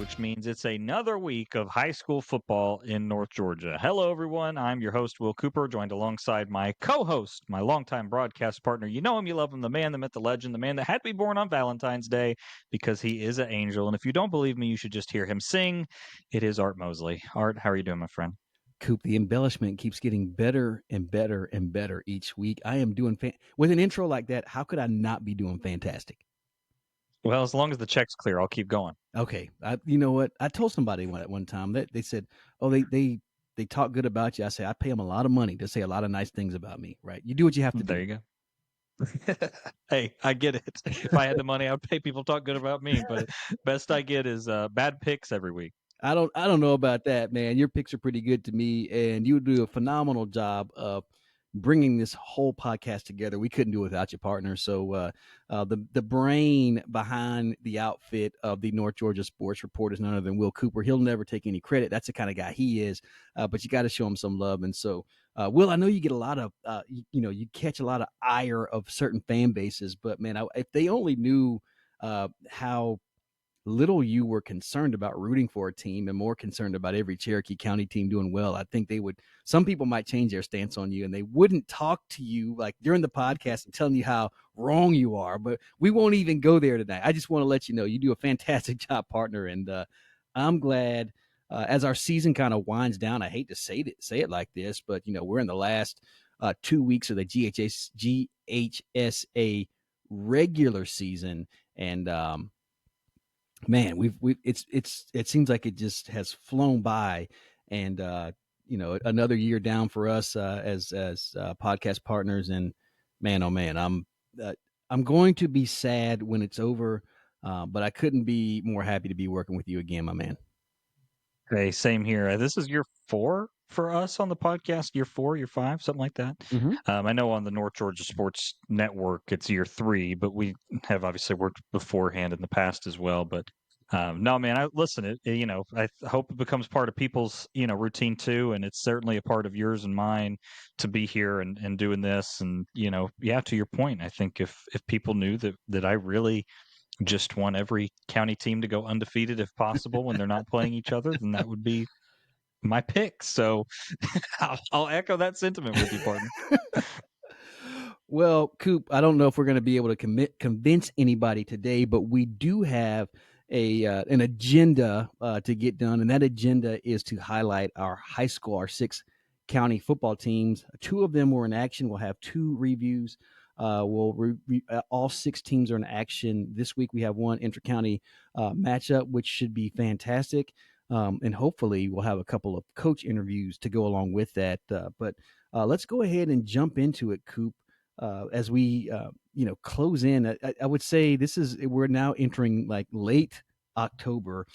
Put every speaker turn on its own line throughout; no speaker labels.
which means it's another week of high school football in North Georgia. Hello, everyone. I'm your host, Will Cooper, joined alongside my co-host, my longtime broadcast partner. You know him, you love him, the man, the myth, the legend, the man that had to be born on Valentine's Day because he is an angel. And if you don't believe me, you should just hear him sing. It is Art Mosley. Art, how are you doing, my friend?
Coop, the embellishment keeps getting better and better and better each week. I am doing with an intro like that. How could I not be doing fantastic?
Well, as long as the check's clear, I'll keep going.
Okay, you know what? I told somebody at one time that they said, "Oh, they talk good about you." I say, "I pay them a lot of money to say a lot of nice things about me." Right? You do what you have to
There
do.
you go. Hey, I get it. If I had the money, I would pay people to talk good about me. But best I get is bad picks every week.
I don't know about that, man. Your picks are pretty good to me, and you do a phenomenal job of bringing this whole podcast together. We couldn't do it without your partner. So the brain behind the outfit of the North Georgia Sports Report is none other than Will Cooper. He'll never take any credit. That's the kind of guy he is. But you got to show him some love. And so, Will, I know you get a lot of you catch a lot of ire of certain fan bases. But man, if they only knew how little you were concerned about rooting for a team and more concerned about every Cherokee County team doing well, I think some people might change their stance on you and they wouldn't talk to you like during the podcast and telling you how wrong you are. But we won't even go there tonight. I just want to let you know you do a fantastic job, partner. And I'm glad as our season kind of winds down. I hate to say it like this, but we're in the last 2 weeks of the GHSA regular season. And man, it seems like it just has flown by, and another year down for us as podcast partners. And man, oh man, I'm going to be sad when it's over, but I couldn't be more happy to be working with you again, my man.
Hey, same here. This is year 4 for us on the podcast. Year 4, year 5, something like that.
Mm-hmm.
I know on the North Georgia Sports Network it's year 3, but we have obviously worked beforehand in the past as well. But no, man, I listen. I hope it becomes part of people's routine too, and it's certainly a part of yours and mine to be here and doing this. And yeah, to your point, I think if people knew that I really just want every county team to go undefeated if possible when they're not playing each other, then that would be my pick. So I'll echo that sentiment with you, partner.
Well, Coop, I don't know if we're going to be able to convince anybody today, but we do have an agenda to get done, and that agenda is to highlight our 6 county football teams. 2 of them were in action. We'll have 2 reviews. All 6 teams are in action this week. We have one inter-county matchup, which should be fantastic, and hopefully we'll have a couple of coach interviews to go along with that. But let's go ahead and jump into it, Coop. As we close in, I would say we're now entering like late October,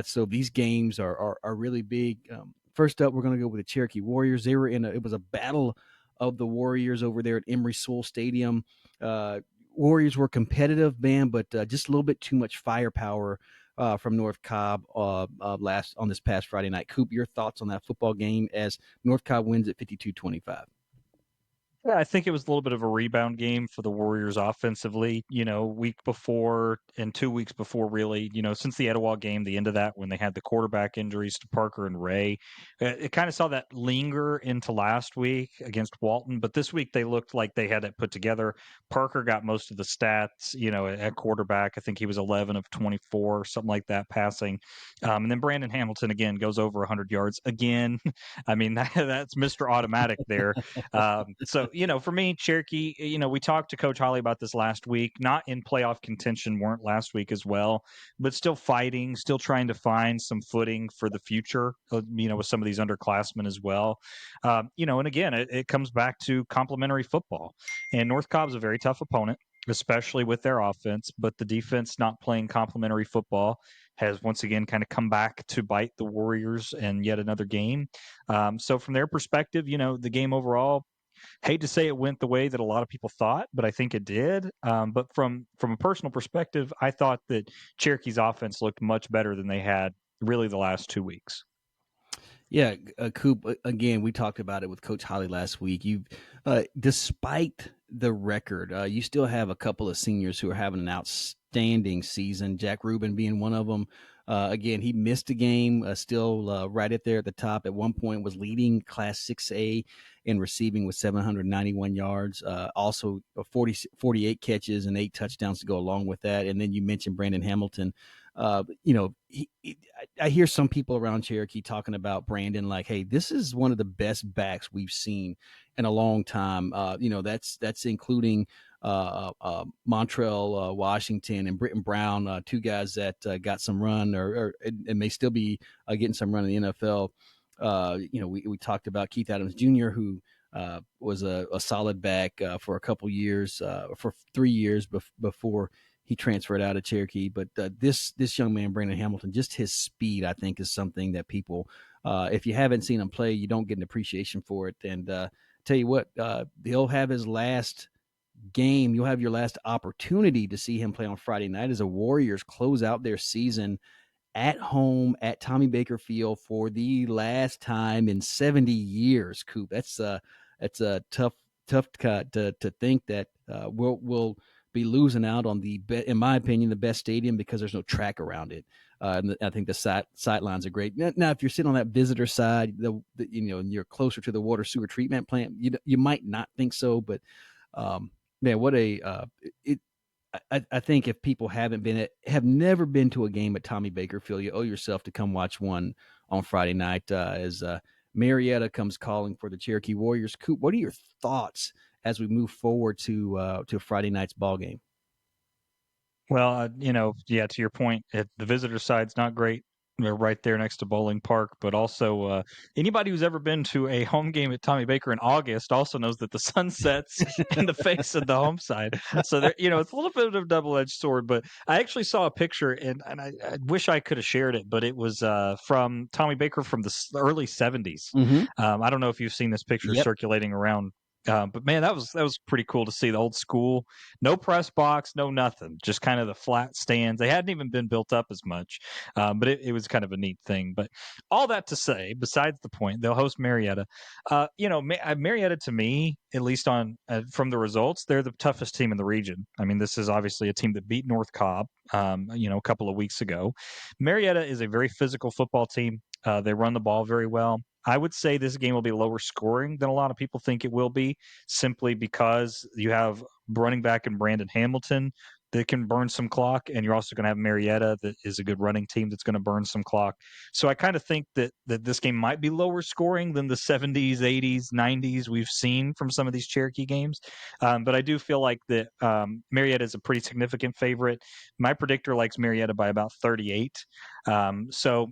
so these games are really big. First up, we're going to go with the Cherokee Warriors. It was a battle of the Warriors over there at Emory Soul Stadium. Warriors were competitive, man, but just a little bit too much firepower from North Cobb on this past Friday night. Coop, your thoughts on that football game as North Cobb wins at 52-25?
Yeah, I think it was a little bit of a rebound game for the Warriors offensively. Week before and 2 weeks before, really, since the Etowah game, the end of that when they had the quarterback injuries to Parker and Ray, it kind of saw that linger into last week against Walton. But this week they looked like they had it put together. Parker got most of the stats, at quarterback. I think he was 11 of 24, something like that, passing. And then Brandon Hamilton again goes over 100 yards again. I mean, that's Mr. Automatic there. So, for me, Cherokee, we talked to Coach Holly about this last week, not in playoff contention, weren't last week as well, but still fighting, still trying to find some footing for the future, with some of these underclassmen as well. And again, it comes back to complementary football. And North Cobb's a very tough opponent, especially with their offense, but the defense not playing complementary football has once again kind of come back to bite the Warriors in yet another game. So from their perspective, the game overall, hate to say it went the way that a lot of people thought, but I think it did. But from a personal perspective, I thought that Cherokee's offense looked much better than they had really the last 2 weeks.
Yeah, Coop. Again, we talked about it with Coach Holly last week. Despite the record, you still have a couple of seniors who are having an outstanding season. Jack Rubin being one of them. Again, he missed a game, still right at there at the top. At one point, was leading Class 6A in receiving with 791 yards. Also, 48 catches and 8 touchdowns to go along with that. And then you mentioned Brandon Hamilton. I hear some people around Cherokee talking about Brandon like, hey, this is one of the best backs we've seen in a long time. That's including Montrell Washington and Britton Brown, two guys that got some run or and may still be getting some run in the NFL. We talked about Keith Adams Jr., who was a solid back for a couple years, for 3 years before he transferred out of Cherokee. But this young man, Brandon Hamilton, just his speed, I think, is something that people, if you haven't seen him play, you don't get an appreciation for it. And tell you what, he'll have his last game. You'll have your last opportunity to see him play on Friday night as the Warriors close out their season at home at Tommy Baker Field for the last time in 70 years. Coop, that's a tough cut to think that we'll be losing out on in my opinion, the best stadium because there's no track around it. And I think the sidelines are great. Now, if you're sitting on that visitor side, you're closer to the water sewer treatment plant, you might not think so, but man, what a I think if people have never been to a game at Tommy Baker Field, you owe yourself to come watch one on Friday night as Marietta comes calling for the Cherokee Warriors. Coop, what are your thoughts as we move forward to Friday night's ball game?
Well, to your point, the visitor side's not great. They're right there next to Bowling Park, but also anybody who's ever been to a home game at Tommy Baker in August also knows that the sun sets in the face of the home side. So there, it's a little bit of a double-edged sword. But I actually saw a picture, and I wish I could have shared it, but it was from Tommy Baker from the early '70s.
Mm-hmm.
I don't know if you've seen this picture
Yep.
circulating around. But man, that was pretty cool to see the old school. No press box, no nothing. Just kind of the flat stands. They hadn't even been built up as much, but it was kind of a neat thing. But all that to say, besides the point, they'll host Marietta. Marietta to me, at least on from the results, they're the toughest team in the region. I mean, this is obviously a team that beat North Cobb, a couple of weeks ago. Marietta is a very physical football team. They run the ball very well. I would say this game will be lower scoring than a lot of people think it will be, simply because you have running back in Brandon Hamilton that can burn some clock, and you're also going to have Marietta that is a good running team that's going to burn some clock. So I kind of think that this game might be lower scoring than the 70s, 80s, 90s we've seen from some of these Cherokee games. But I do feel like that Marietta is a pretty significant favorite. My predictor likes Marietta by about 38. So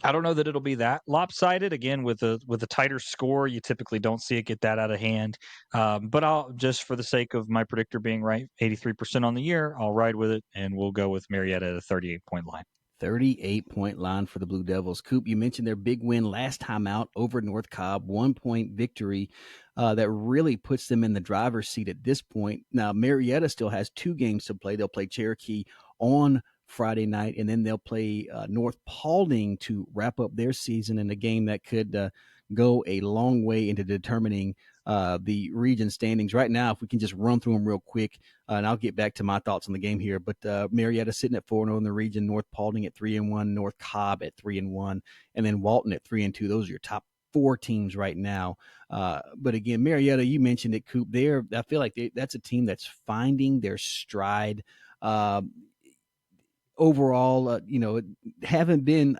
I don't know that it'll be that lopsided. Again, with a tighter score, you typically don't see it get that out of hand. But I'll just for the sake of my predictor being right, 83% on the year, I'll ride with it, and we'll go with Marietta at a 38-point line.
38-point line for the Blue Devils. Coop, you mentioned their big win last time out over North Cobb, 1-point victory that really puts them in the driver's seat at this point. Now, Marietta still has 2 games to play. They'll play Cherokee on Friday night, and then they'll play North Paulding to wrap up their season in a game that could go a long way into determining the region standings. Right now, if we can just run through them real quick, and I'll get back to my thoughts on the game here. But Marietta sitting at 4-0 in the region, North Paulding at 3-1, North Cobb at 3-1, and then Walton at 3-2. Those are your top 4 teams right now. But again, Marietta, you mentioned it, Coop. I feel like that's a team that's finding their stride. Overall, haven't been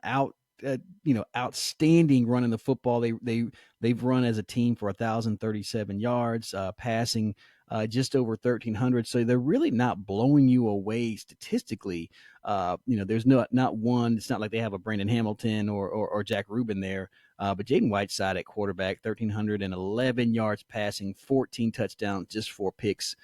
outstanding running the football. They've run as a team for 1,037 yards, passing just over 1,300. So they're really not blowing you away statistically. There's not one. It's not like they have a Brandon Hamilton or Jack Rubin there. But Jaden Whiteside at quarterback, 1,311 yards passing, 14 touchdowns, just 4 picks,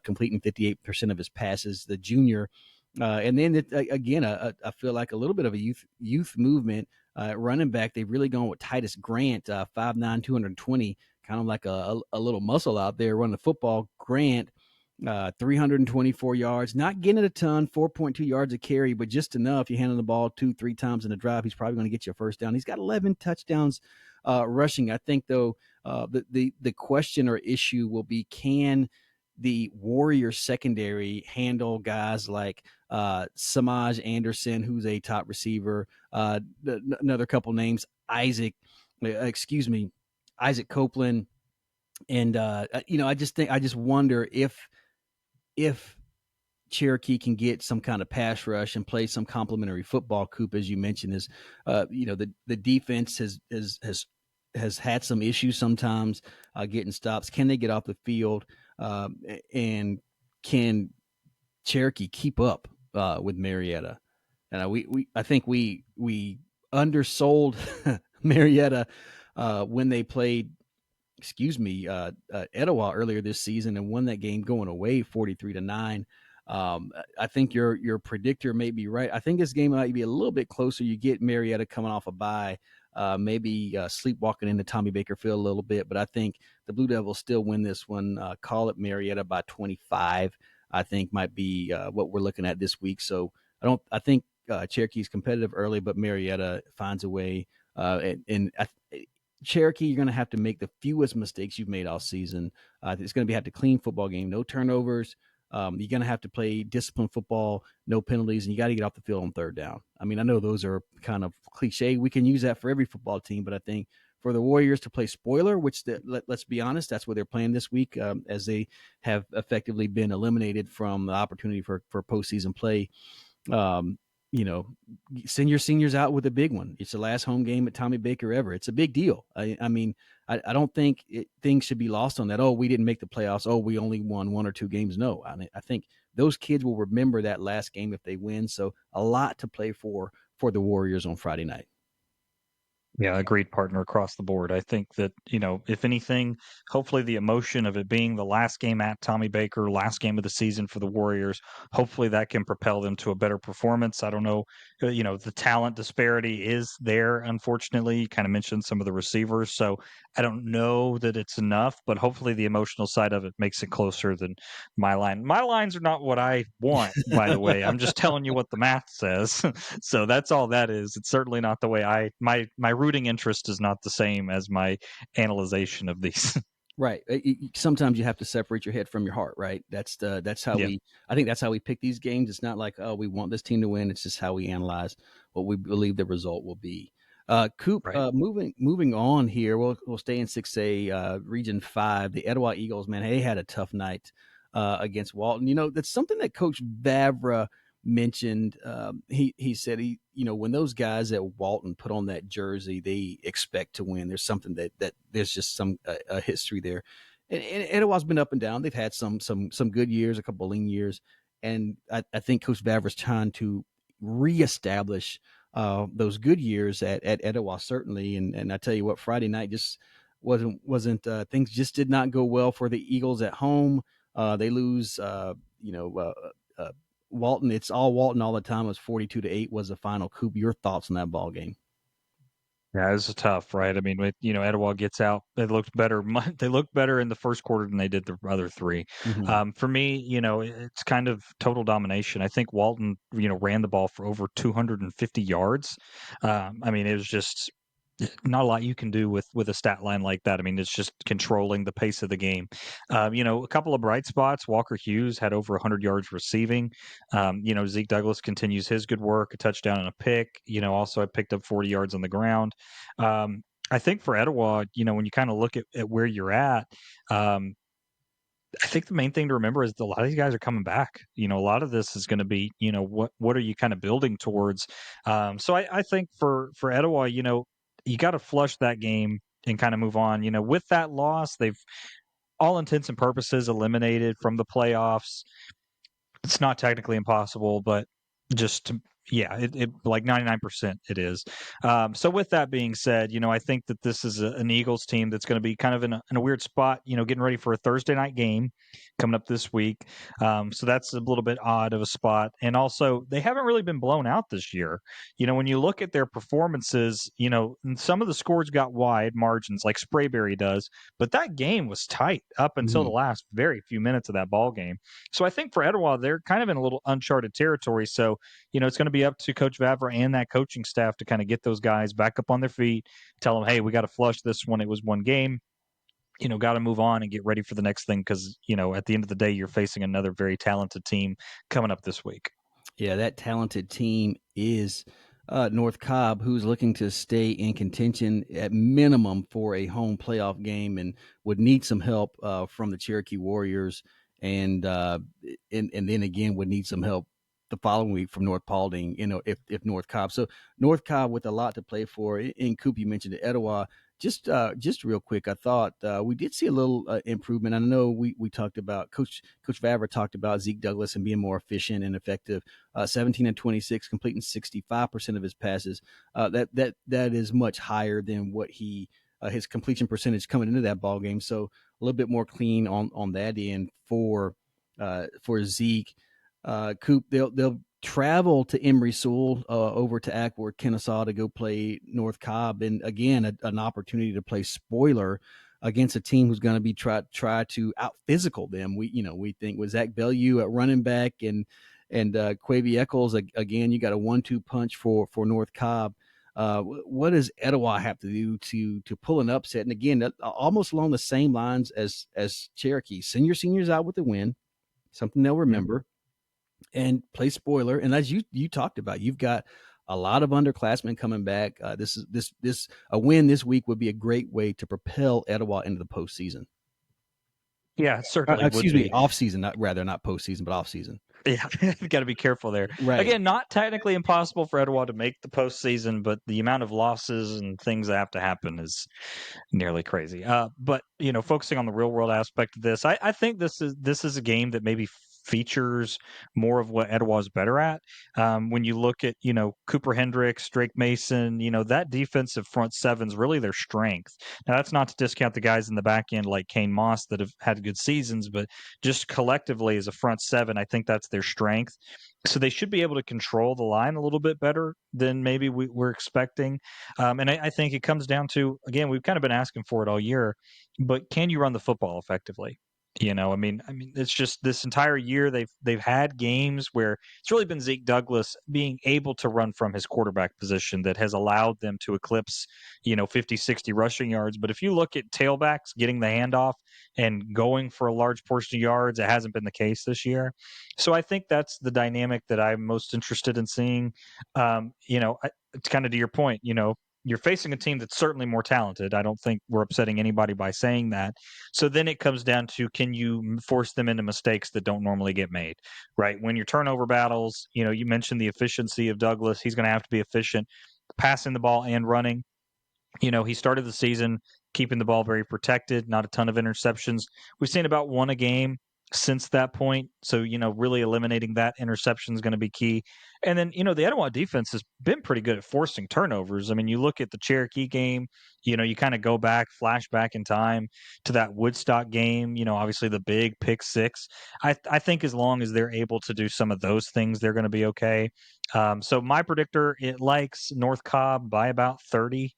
completing 58% of his passes. The junior. And then again, I feel like a little bit of a youth movement. Running back, they've really gone with Titus Grant, 5'9", 220, kind of like a little muscle out there running the football. Grant, 324 yards, not getting it a ton, 4.2 yards a carry, but just enough. You hand him the ball 2-3 times in a drive, he's probably going to get you a first down. He's got 11 touchdowns rushing. I think, though, the question or issue will be, can the Warriors secondary handle guys like Samaj Anderson, who's a top receiver, another couple names, excuse me, Isaac Copeland. And I just wonder if Cherokee can get some kind of pass rush and play some complementary football. Coop, as you mentioned, is the defense has had some issues sometimes getting stops. Can they get off the field? And can Cherokee keep up with Marietta? And I think we undersold Marietta when they played, Etowah earlier this season and won that game going away 43-9. I think your predictor may be right. I think this game might be a little bit closer. You get Marietta coming off a bye, maybe sleepwalking into Tommy Baker Field a little bit, but I think the Blue Devils still win this one. Call it Marietta by 25. I think might be what we're looking at this week. So I think Cherokee's competitive early, but Marietta finds a way. Cherokee, you're going to have to make the fewest mistakes you've made all season. It's going to have to clean football game, no turnovers. You're going to have to play disciplined football, no penalties, and you got to get off the field on third down. I mean, I know those are kind of cliche. We can use that for every football team, but I think for the Warriors to play spoiler, which let's be honest, that's what they're playing this week, as they have effectively been eliminated from the opportunity for postseason play. Um, send your seniors out with a big one. It's the last home game at Tommy Baker ever. It's a big deal. I mean, I don't think things should be lost on that. Oh, we didn't make the playoffs. Oh, we only won 1 or 2 games. No, I think those kids will remember that last game if they win. So a lot to play for the Warriors on Friday night.
Yeah, agreed, partner, across the board. I think that, if anything, hopefully the emotion of it being the last game at Tommy Baker, last game of the season for the Warriors, hopefully that can propel them to a better performance. I don't know, the talent disparity is there, unfortunately. You kind of mentioned some of the receivers, so I don't know that it's enough, but hopefully the emotional side of it makes it closer than my line. My lines are not what I want, by the way. I'm just telling you what the math says. So that's all that is. It's certainly not the way my rooting interest is not the same as my analyzation of these.
Right. Sometimes you have to separate your head from your heart, right? That's how
Yeah,
I think that's how we pick these games. It's not like, oh, we want this team to win. It's just how we analyze what we believe the result will be. Coop,
right.
moving on here. We'll stay in 6A, Region 5. The Etowah Eagles, man, they had a tough night against Walton. That's something that Coach Vavra mentioned. He said when those guys at Walton put on that jersey, they expect to win. There's something that there's just some a history there. And Etowah's been up and down. They've had some good years, a couple of lean years, and I think Coach Vavra's trying to reestablish those good years at Etowah, certainly. And I tell you what, Friday night just wasn't things just did not go well for the Eagles at home. They lose, Walton. It's all Walton all the time. It was 42-8 was the final. Coop, your thoughts on that ball game?
Yeah, this is tough, right? I mean, Etowah gets out. They looked better. They looked better in the first quarter than they did the other three.
Mm-hmm.
For me, it's kind of total domination. I think Walton, ran the ball for over 250 yards. I mean, it was just not a lot you can do with a stat line like that. I mean, it's just controlling the pace of the game. A couple of bright spots. Walker Hughes had over 100 yards receiving. Zeke Douglas continues his good work, a touchdown and a pick. Also I picked up 40 yards on the ground. I think for Etowah, when you kind of look at where you're at, um, I think the main thing to remember is that a lot of these guys are coming back. A lot of this is going to be, what are you kind of building towards? So I think for Etowah, you got to flush that game and kind of move on. With that loss, they've all intents and purposes eliminated from the playoffs. It's not technically impossible, but just to, yeah, it like 99% it is. So with that being said, I think that this is an Eagles team that's going to be kind of in a weird spot, getting ready for a Thursday night game coming up this week. So that's a little bit odd of a spot. And also, they haven't really been blown out this year. When you look at their performances, some of the scores got wide margins like Sprayberry does, but that game was tight up until
Mm-hmm.
the last very few minutes of that ball game. So I think for Etowah, they're kind of in a little uncharted territory. So, it's going to be up to Coach Vavra and that coaching staff to kind of get those guys back up on their feet, tell them, hey, we got to flush this one. It was one game. got to move on and get ready for the next thing because, at the end of the day, you're facing another very talented team coming up this week.
Yeah, that talented team is North Cobb, who's looking to stay in contention at minimum for a home playoff game and would need some help from the Cherokee Warriors, and and then again would need some help the following week from North Paulding. If North Cobb, so North Cobb with a lot to play for. In Coop, you mentioned the Etowah. Just real quick, I thought we did see a little improvement. I know we talked about Coach Vavra talked about Zeke Douglas and being more efficient and effective. 17 and 26, completing 65% of his passes. That is much higher than what his completion percentage coming into that ball game. So a little bit more clean on that end for Zeke. Coop, they'll travel to Emory Sewell over to Ackworth, Kennesaw to go play North Cobb, and again an opportunity to play spoiler against a team who's going to be try to out physical them. We think with Zach Bellew at running back and Quavy Eccles again. You got a 1-2 punch for North Cobb. What does Etowah have to do to pull an upset? And again, almost along the same lines as Cherokee. Seniors out with the win, something they'll remember, and play spoiler. And as you talked about, you've got a lot of underclassmen coming back. This a win this week would be a great way to propel Etowah into the postseason.
Yeah, it certainly would
Excuse me,
be.
off season, not postseason, but off season.
Yeah, you got to be careful there.
Right.
Again, not technically impossible for Etowah to make the postseason, but the amount of losses and things that have to happen is nearly crazy. But focusing on the real world aspect of this, I think this is a game that maybe features more of what Etowah is better at. When you look at Cooper Hendricks, Drake Mason, that defensive front seven's really their strength. Now that's not to discount the guys in the back end like Kane Moss that have had good seasons, but just collectively as a front seven, I think that's their strength. So they should be able to control the line a little bit better than maybe we're expecting. And I think it comes down to, again, we've kind of been asking for it all year, but can you run the football effectively? I mean, it's just this entire year they've had games where it's really been Zeke Douglas being able to run from his quarterback position that has allowed them to eclipse, 50, 60 rushing yards. But if you look at tailbacks getting the handoff and going for a large portion of yards, it hasn't been the case this year. So I think that's the dynamic that I'm most interested in seeing. It's kind of to your point, you're facing a team that's certainly more talented. I don't think we're upsetting anybody by saying that. So then it comes down to, can you force them into mistakes that don't normally get made, right? When your turnover battles, you mentioned the efficiency of Douglas. He's going to have to be efficient passing the ball and running. He started the season keeping the ball very protected, not a ton of interceptions. We've seen about one a game since that point. So, really eliminating that interception is going to be key. And then, the Etowah defense has been pretty good at forcing turnovers. I mean, you look at the Cherokee game, you kind of go back, flash back in time to that Woodstock game, obviously the big pick six. I think as long as they're able to do some of those things, they're going to be okay. So my predictor, it likes North Cobb by about 30.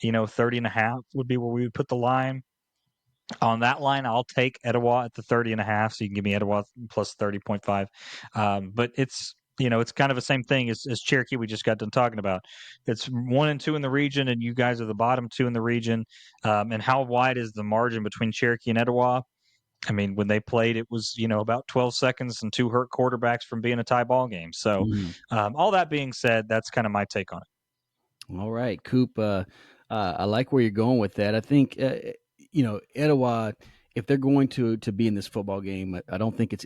30 and a half would be where we would put the line. On that line, I'll take Etowah at the 30 and a half. So you can give me Etowah plus 30.5. But it's kind of the same thing as Cherokee we just got done talking about. It's 1 and 2 in the region, and you guys are the bottom 2 in the region. And how wide is the margin between Cherokee and Etowah? I mean, when they played, it was, about 12 seconds and 2 hurt quarterbacks from being a tie ball game. So all that being said, that's kind of my take on it.
All right, Coop. I like where you're going with that. I think Etowah, if they're going to be in this football game, I don't think it's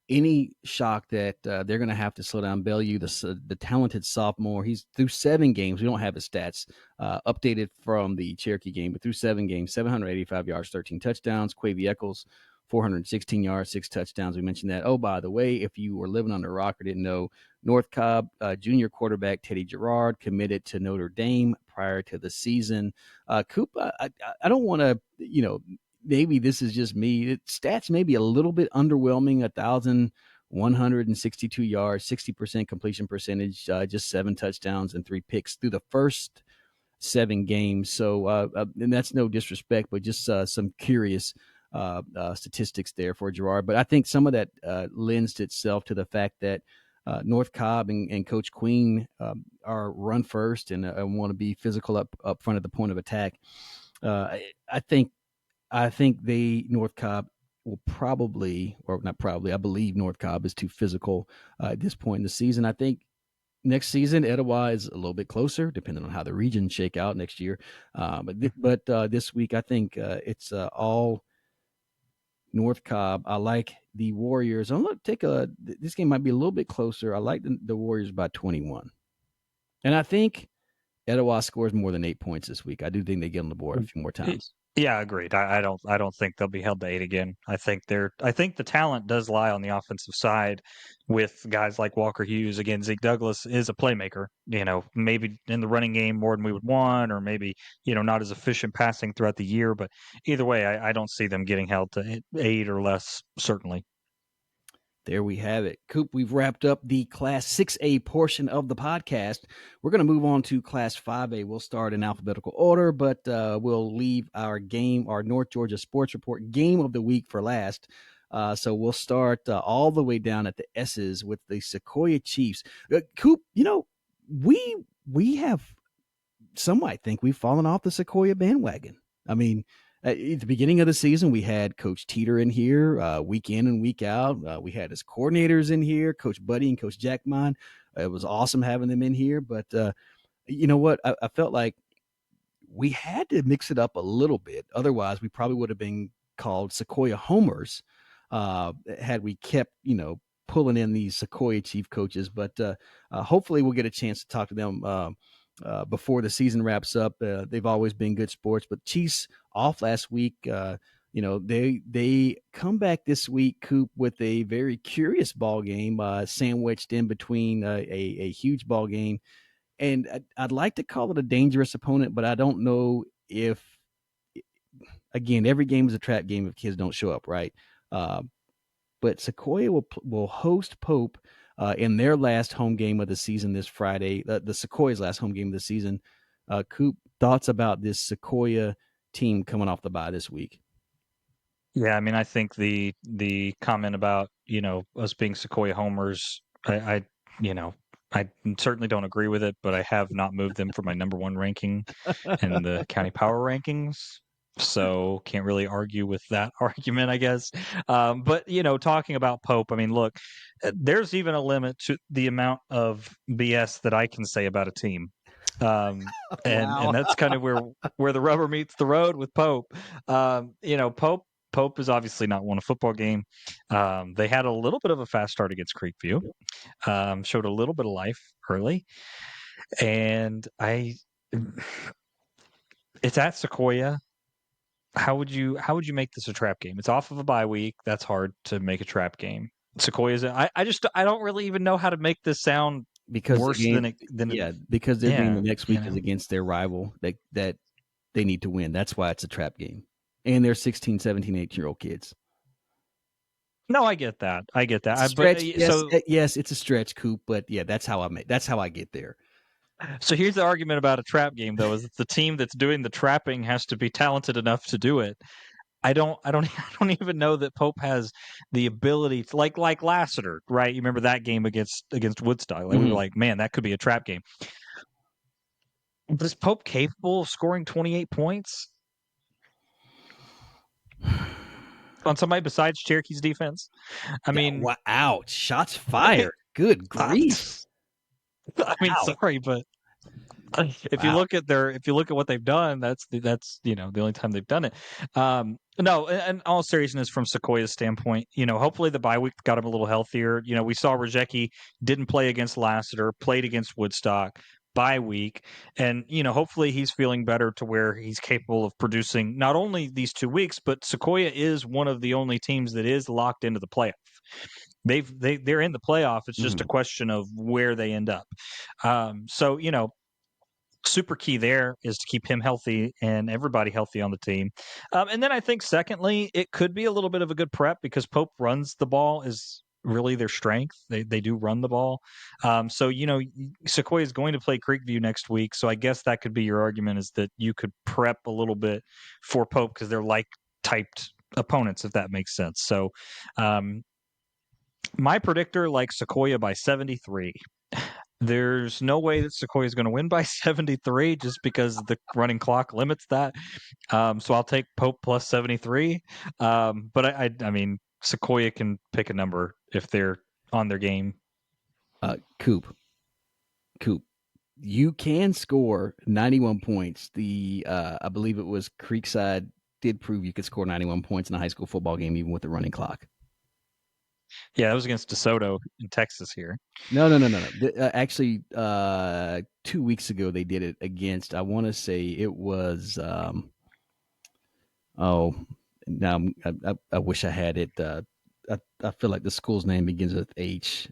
any shock that they're going to have to slow down Bellew, the talented sophomore. He's through 7 games. We don't have his stats updated from the Cherokee game, but through 7 games, 785 yards, 13 touchdowns. Quavy Eccles, 416 yards, 6 touchdowns. We mentioned that. Oh, by the way, if you were living under a rock or didn't know, North Cobb junior quarterback Teddy Gerard committed to Notre Dame prior to the season. Coop, I don't want to, maybe this is just me. Stats may be a little bit underwhelming. 1,162 yards, 60% completion percentage, just 7 touchdowns and 3 picks through the first 7 games. So, and that's no disrespect, but just some curious statistics there for Gerard. But I think some of that lends itself to the fact that North Cobb and Coach Queen are run first and want to be physical up front at the point of attack. I think I think North Cobb will probably, or not probably, I believe North Cobb is too physical at this point in the season. I think next season, Etowah is a little bit closer, depending on how the regions shake out next year. But this week, I think it's all North Cobb. I like the Warriors. I'm going to take this game might be a little bit closer. I like the Warriors by 21. And I think Etowah scores more than 8 points this week. I do think they get on the board a few more times.
Yeah, agreed. I don't think they'll be held to 8 again. I think the talent does lie on the offensive side with guys like Walker Hughes. Again, Zeke Douglas is a playmaker, maybe in the running game more than we would want, or maybe, not as efficient passing throughout the year. But either way, I don't see them getting held to 8 or less, certainly.
There we have it. Coop, we've wrapped up the Class 6A portion of the podcast. We're going to move on to Class 5A. We'll start in alphabetical order, but we'll leave our North Georgia Sports Report game of the week for last. So we'll start all the way down at the S's with the Sequoyah Chiefs. Coop, we have, some might think we've fallen off the Sequoyah bandwagon. I mean, at the beginning of the season, we had Coach Teeter in here week in and week out. We had his coordinators in here, Coach Buddy and Coach Jackmine. It was awesome having them in here. But you know what? I felt like we had to mix it up a little bit. Otherwise, we probably would have been called Sequoyah homers had we kept, pulling in these Sequoyah Chief coaches. But hopefully we'll get a chance to talk to them before the season wraps up. They've always been good sports, but Chiefs off last week. They come back this week, Coop, with a very curious ball game sandwiched in between a huge ball game. And I'd like to call it a dangerous opponent, but I don't know if, again, every game is a trap game if kids don't show up, right? But Sequoyah will host Pope in their last home game of the season this Friday, the Sequoia's last home game of the season. Coop, thoughts about this Sequoyah team coming off the bye this week?
Yeah, I mean, I think the comment about, us being Sequoyah homers, I certainly don't agree with it, but I have not moved them for my number one ranking in the county power rankings. So can't really argue with that argument, I guess. But talking about Pope, I mean, look, there's even a limit to the amount of BS that I can say about a team. And
Wow.
that's kind of where the rubber meets the road with Pope. Pope has obviously not won a football game. They had a little bit of a fast start against Creekview. Showed a little bit of life early, and it's at Sequoyah. How would you make this a trap game? It's off of a bye week. That's hard to make a trap game. Sequoia's. I don't really even know how to make this sound
Because
worse
because their game the
yeah,
next week is against their rival that they need to win. That's why it's a trap game. And they're 16, 17, 18-year-old kids.
No, I get that. I get that.
Stretch, yes, it's a stretch, Coop, but yeah, that's how I get there.
So here's the argument about a trap game, though: is that the team that's doing the trapping has to be talented enough to do it. I don't even know that Pope has the ability to like Lassiter, right? You remember that game against Woodstock? Like, we were like, man, that could be a trap game. But is Pope capable of scoring 28 points on somebody besides Cherokee's defense? I mean,
wow, ouch! Shots fired. Good grief!
I mean,
Wow.
sorry, but if you look at what they've done, that's the only time they've done it. No, in all seriousness, from Sequoiah's standpoint, hopefully the bye week got him a little healthier. We saw Rajecki didn't play against Lassiter, played against Woodstock, bye week, and hopefully he's feeling better to where he's capable of producing not only these 2 weeks, but Sequoyah is one of the only teams that is locked into the playoff. They're in the playoff. It's just a question of where they end up. So super key there is to keep him healthy and everybody healthy on the team. And then I think secondly, it could be a little bit of a good prep because Pope runs the ball is really their strength. They do run the ball. So Sequoyah is going to play Creekview next week. So I guess that could be your argument, is that you could prep a little bit for Pope because they're like typed opponents, if that makes sense. So my predictor, like Sequoyah by 73. There's no way that Sequoyah is going to win by 73 just because the running clock limits that. So I'll take Pope plus 73. But I mean, Sequoyah can pick a number if they're on their game.
Coop, you can score 91 points. I believe it was Creekside did prove you could score 91 points in a high school football game, even with the running clock.
Yeah, that was against DeSoto in Texas here.
No. Actually, 2 weeks ago they did it against. I want to say it was. Oh, now I wish I had it. I feel like the school's name begins with H.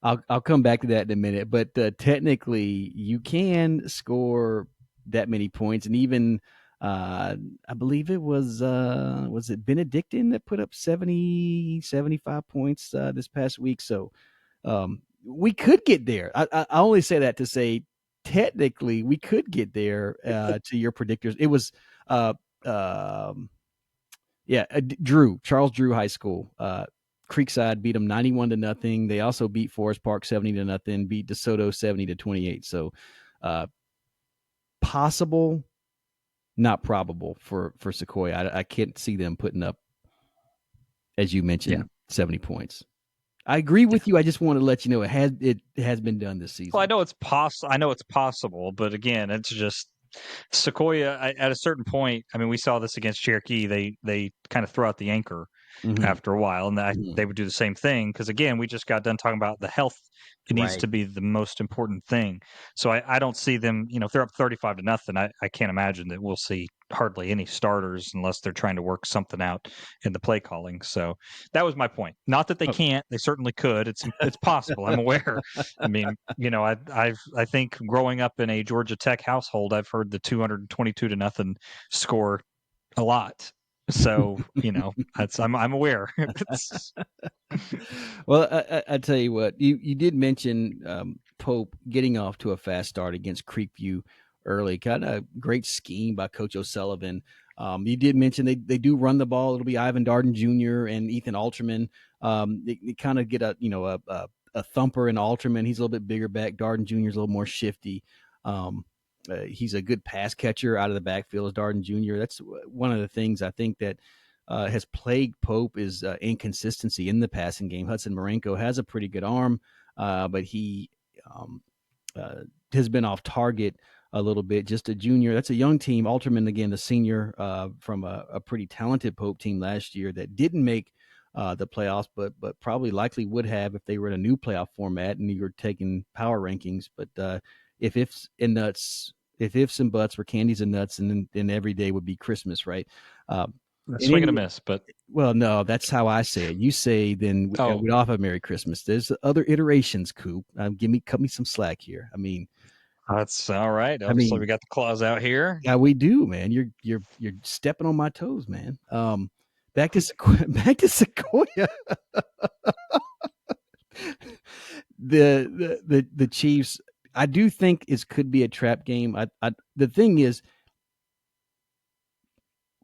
I'll come back to that in a minute. But technically, you can score that many points, and even I believe it was it Benedictine that put up 75 points this past week. So we could get there. I only say that to say technically we could get there to your predictors. It was uh, um, yeah, Charles Drew High School. Creekside beat them 91-0. They also beat Forest Park 70-0, beat DeSoto 70-28. So possible, not probable for Sequoyah. I can't see them putting up, as you mentioned, 70 points. I agree with you. I just want to let you know it has been done this season.
Well, I know it's possible, but again, it's just Sequoyah. At a certain point, I mean, we saw this against Cherokee. They kind of throw out the anchor after a while, and they would do the same thing because again, we just got done talking about the health. It needs
Right.
to be the most important thing. So I don't see them. If they're up 35-0, I can't imagine that we'll see hardly any starters unless they're trying to work something out in the play calling. So that was my point. Not that they can't; they certainly could. It's possible. I'm aware. I mean, I think growing up in a Georgia Tech household, I've heard the 222-0 score a lot. So I'm aware.
Well, I tell you what, you did mention Pope getting off to a fast start against Creekview early. Kind of great scheme by Coach O'Sullivan. You did mention they do run the ball. It'll be Ivan Darden Jr. and Ethan Alterman. They kind of get a thumper in Alterman. He's a little bit bigger back. Darden Jr. is a little more shifty. He's a good pass catcher out of the backfield as Darden Jr. That's one of the things I think that has plagued Pope is inconsistency in the passing game. Hudson Marenko has a pretty good arm, but he has been off target a little bit. Just a junior. That's a young team. Alterman, again, the senior from a pretty talented Pope team last year that didn't make the playoffs, but probably likely would have if they were in a new playoff format and you were taking power rankings. But if ifs and nuts, if ifs and buts were candies and nuts, and then every day would be Christmas, right?
Swing and a miss, but
Well, no, that's how I say it. You say then we'd all have a Merry Christmas. There's other iterations, Coop. Cut me some slack here. I mean,
that's all right. Obviously, we got the claws out here.
Yeah, we do, man. You're stepping on my toes, man. Back to Sequoyah. The Chiefs. I do think it could be a trap game. The thing is,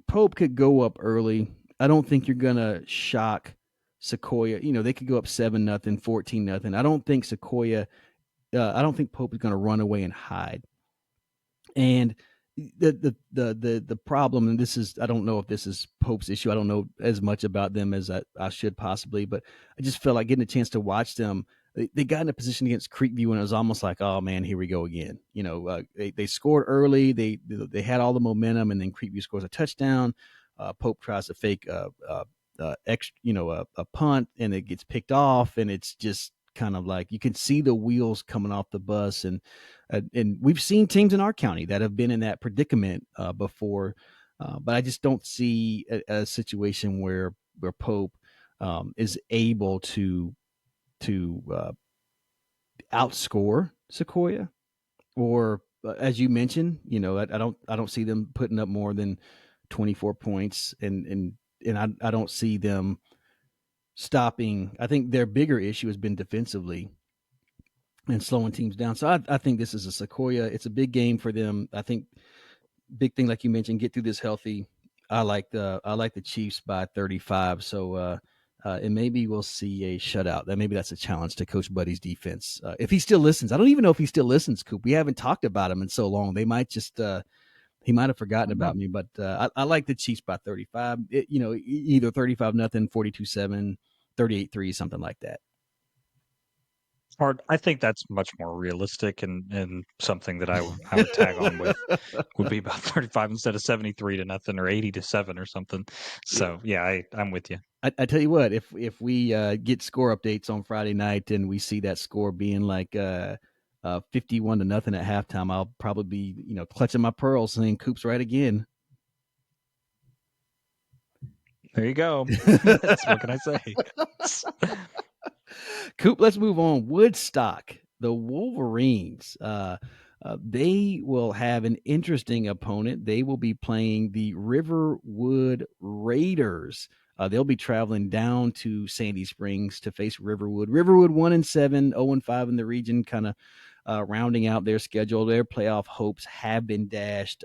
Pope could go up early. I don't think you're gonna shock Sequoyah. They could go up 7-0, 14-0. I don't think Sequoyah. I don't think Pope is gonna run away and hide. And the problem, and this is, I don't know if this is Pope's issue. I don't know as much about them as I should possibly, but I just felt like getting a chance to watch them. They got in a position against Creekview, and it was almost like, oh man, here we go again. They scored early. They had all the momentum, and then Creekview scores a touchdown. Pope tries to fake a punt, and it gets picked off, and it's just kind of like you can see the wheels coming off the bus, and we've seen teams in our county that have been in that predicament before, but I just don't see a situation where Pope is able to outscore Sequoyah, or as you mentioned, I don't see them putting up more than 24 points, and I don't see them stopping. I think their bigger issue has been defensively and slowing teams down. So I think this is a Sequoyah. It's a big game for them. I think big thing, like you mentioned, get through this healthy. I like the Chiefs by 35. So and maybe we'll see a shutout. Maybe that's a challenge to Coach Buddy's defense. If he still listens, I don't even know if he still listens, Coop. We haven't talked about him in so long. They might just he might have forgotten about me. But I like the Chiefs by 35. Either 35-0, 42-7, 38-3, something like that.
Hard. I think that's much more realistic, and something that I would tag on with would be about 35 instead of 73-0 or 80-7 or something. So yeah, I'm with you.
I tell you what, if we get score updates on Friday night and we see that score being like 51-0 at halftime, I'll probably be clutching my pearls saying Coop's right again.
There you go. What can I say?
Coop, let's move on. Woodstock, the Wolverines. They will have an interesting opponent. They will be playing the Riverwood Raiders. They'll be traveling down to Sandy Springs to face Riverwood. Riverwood 1-7, 0-5 in the region, kind of rounding out their schedule. Their playoff hopes have been dashed.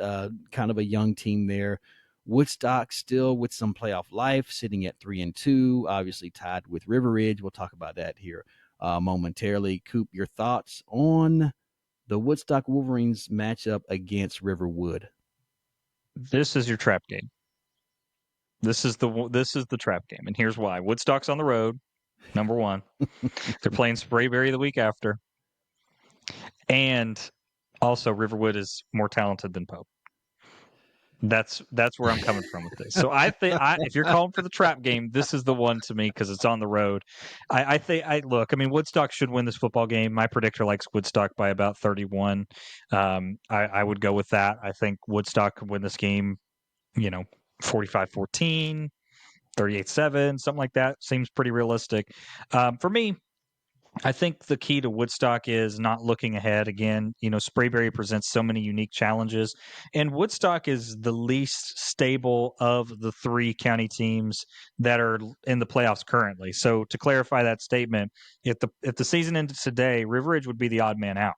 Kind of a young team there. Woodstock still with some playoff life, sitting at 3-2, obviously tied with River Ridge. We'll talk about that here momentarily. Coop, your thoughts on the Woodstock Wolverines matchup against Riverwood?
This is your trap game. This is the trap game, and here's why. Woodstock's on the road, number one. They're playing Sprayberry the week after, and also Riverwood is more talented than Pope. That's where I'm coming from with this. So I think if you're calling for the trap game, this is the one to me because it's on the road. I think look. I mean, Woodstock should win this football game. My predictor likes Woodstock by about 31. I would go with that. I think Woodstock could win this game. 45-14, 38-7, something like that seems pretty realistic. For me, I think the key to Woodstock is not looking ahead again. Sprayberry presents so many unique challenges, and Woodstock is the least stable of the three county teams that are in the playoffs currently. So to clarify that statement, if the season ended today, River Ridge would be the odd man out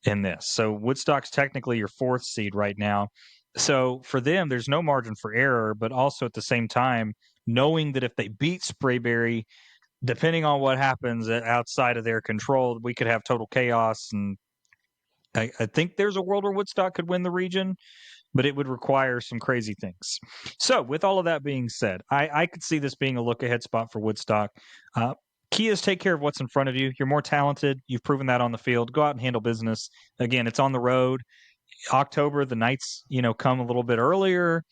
in this. So Woodstock's technically your fourth seed right now. So for them, there's no margin for error, but also at the same time, knowing that if they beat Sprayberry, depending on what happens outside of their control, we could have total chaos. And I think there's a world where Woodstock could win the region, but it would require some crazy things. So with all of that being said, I could see this being a look-ahead spot for Woodstock. Key is take care of what's in front of you. You're more talented. You've proven that on the field. Go out and handle business. Again, it's on the road. October, the nights, come a little bit earlier.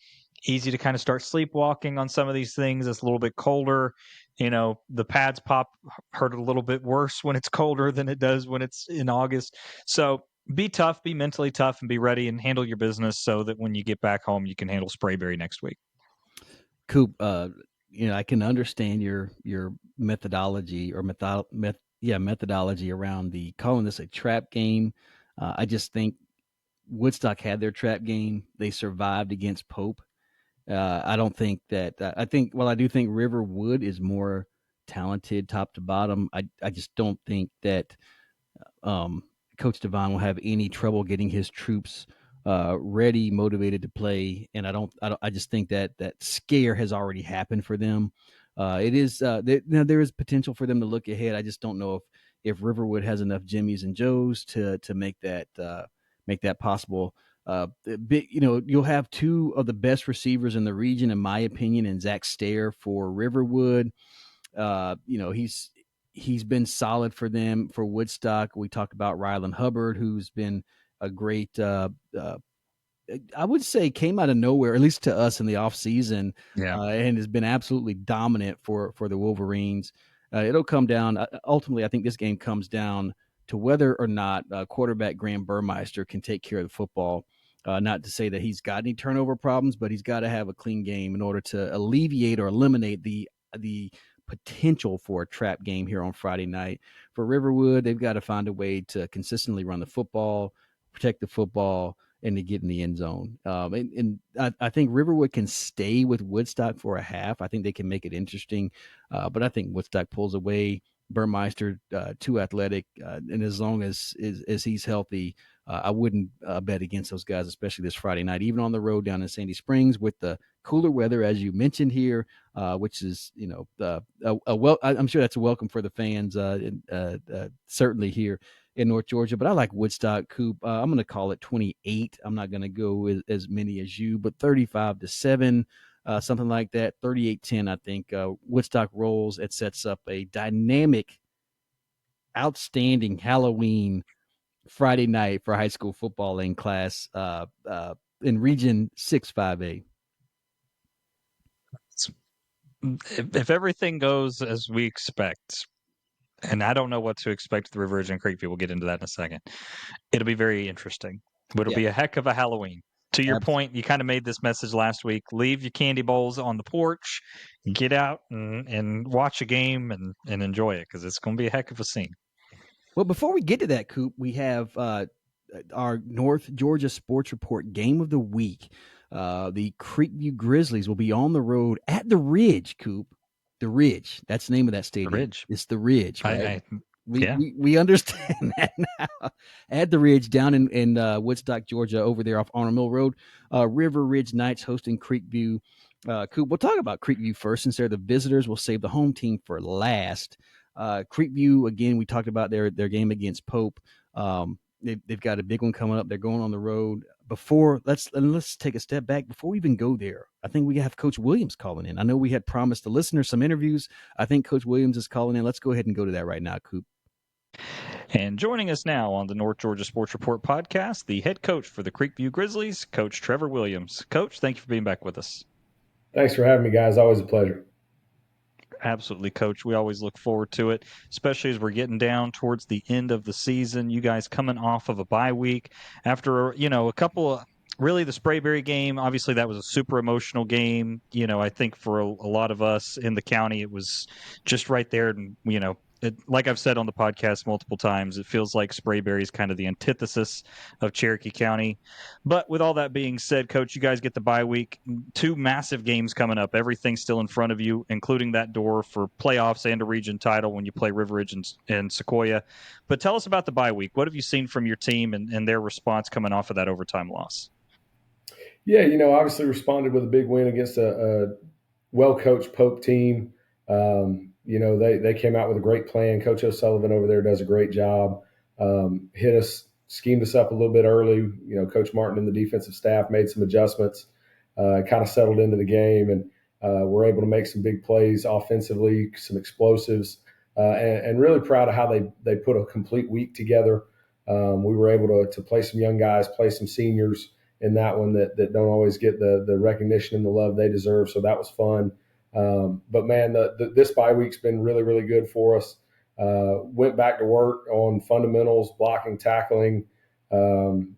Easy to kind of start sleepwalking on some of these things. It's a little bit colder. The pads pop hurt a little bit worse when it's colder than it does when it's in August. So be tough, be mentally tough, and be ready and handle your business so that when you get back home, you can handle Sprayberry next week.
Coop, I can understand your methodology or methodology around the calling this a trap game. I just think Woodstock had their trap game. They survived against Pope. I don't think that. I do think Riverwood is more talented top to bottom. I just don't think that Coach Devon will have any trouble getting his troops ready, motivated to play. And I just think that scare has already happened for them. It is there is potential for them to look ahead. I just don't know if Riverwood has enough Jimmys and Joes to make that possible. You'll have two of the best receivers in the region, in my opinion, and Zach Stair for Riverwood. He's been solid for them. For Woodstock, we talked about Rylan Hubbard, who's been a great, I would say, came out of nowhere, at least to us in the offseason, and has been absolutely dominant for the Wolverines. It'll come down, ultimately, I think this game comes down to whether or not quarterback Graham Burmeister can take care of the football. Not to say that he's got any turnover problems, but he's got to have a clean game in order to alleviate or eliminate the potential for a trap game here on Friday night. For Riverwood, they've got to find a way to consistently run the football, protect the football, and to get in the end zone. And I think Riverwood can stay with Woodstock for a half. I think they can make it interesting, but I think Woodstock pulls away. Burmeister too athletic, and as long as he's healthy, I wouldn't bet against those guys, especially this Friday night, even on the road down in Sandy Springs with the cooler weather, as you mentioned here, which is I'm sure that's a welcome for the fans, certainly here in North Georgia. But I like Woodstock, Coop. I'm going to call it 28. I'm not going to go as many as you, but 35-7. Something like that, 38-10, I think. Woodstock rolls. It sets up a dynamic, outstanding Halloween Friday night for high school football in class in Region 6-5A.
If everything goes as we expect, and I don't know what to expect at the Riverwood and Creekview, we'll get into that in a second. It'll be very interesting. But it'll
Yeah,
be a heck of a Halloween. To your point, you kind of made this message last week. Leave your candy bowls on the porch, get out and watch a game and enjoy it because it's going to be a heck of a scene.
Well, before we get to that, Coop, we have our North Georgia Sports Report game of the week. The Creekview Grizzlies will be on the road at the Ridge, Coop. The Ridge. That's the name of that stadium.
Ridge.
It's the Ridge, right?
Yeah.
We understand that now. At the Ridge down in Woodstock, Georgia, over there off Arnold Mill Road. River Ridge Knights hosting Creekview. Coop, we'll talk about Creekview first since they're the visitors. We'll save the home team for last. Creekview, again, we talked about their game against Pope. They've got a big one coming up. They're going on the road. Let's take a step back before we even go there. I think we have Coach Williams calling in. I know we had promised the listeners some interviews. I think Coach Williams is calling in. Let's go ahead and go to that right now, Coop.
And joining us now on the North Georgia Sports Report podcast, the head coach for the Creekview Grizzlies, Coach Trevor Williams. Coach, thank you for being back with us.
Thanks for having me, guys. Always a pleasure.
Absolutely, Coach. We always look forward to it, especially as we're getting down towards the end of the season. You guys coming off of a bye week after, a couple of really the Sprayberry game. Obviously, that was a super emotional game. I think for a lot of us in the county, it was just right there. And, like I've said on the podcast multiple times, it feels like Sprayberry is kind of the antithesis of Cherokee County. But with all that being said, Coach, you guys get the bye week. 2 massive games coming up. Everything's still in front of you, including that door for playoffs and a region title when you play Riverwood and Sequoyah. But tell us about the bye week. What have you seen from your team and their response coming off of that overtime loss?
Yeah, obviously responded with a big win against a well-coached Pope team. They came out with a great plan. Coach O'Sullivan over there does a great job. Schemed us up a little bit early. Coach Martin and the defensive staff made some adjustments, kind of settled into the game, and were able to make some big plays offensively, some explosives, and really proud of how they put a complete week together. We were able to play some young guys, play some seniors in that one that don't always get the recognition and the love they deserve. So that was fun. But man, this bye week's been really, really good for us. Went back to work on fundamentals, blocking, tackling,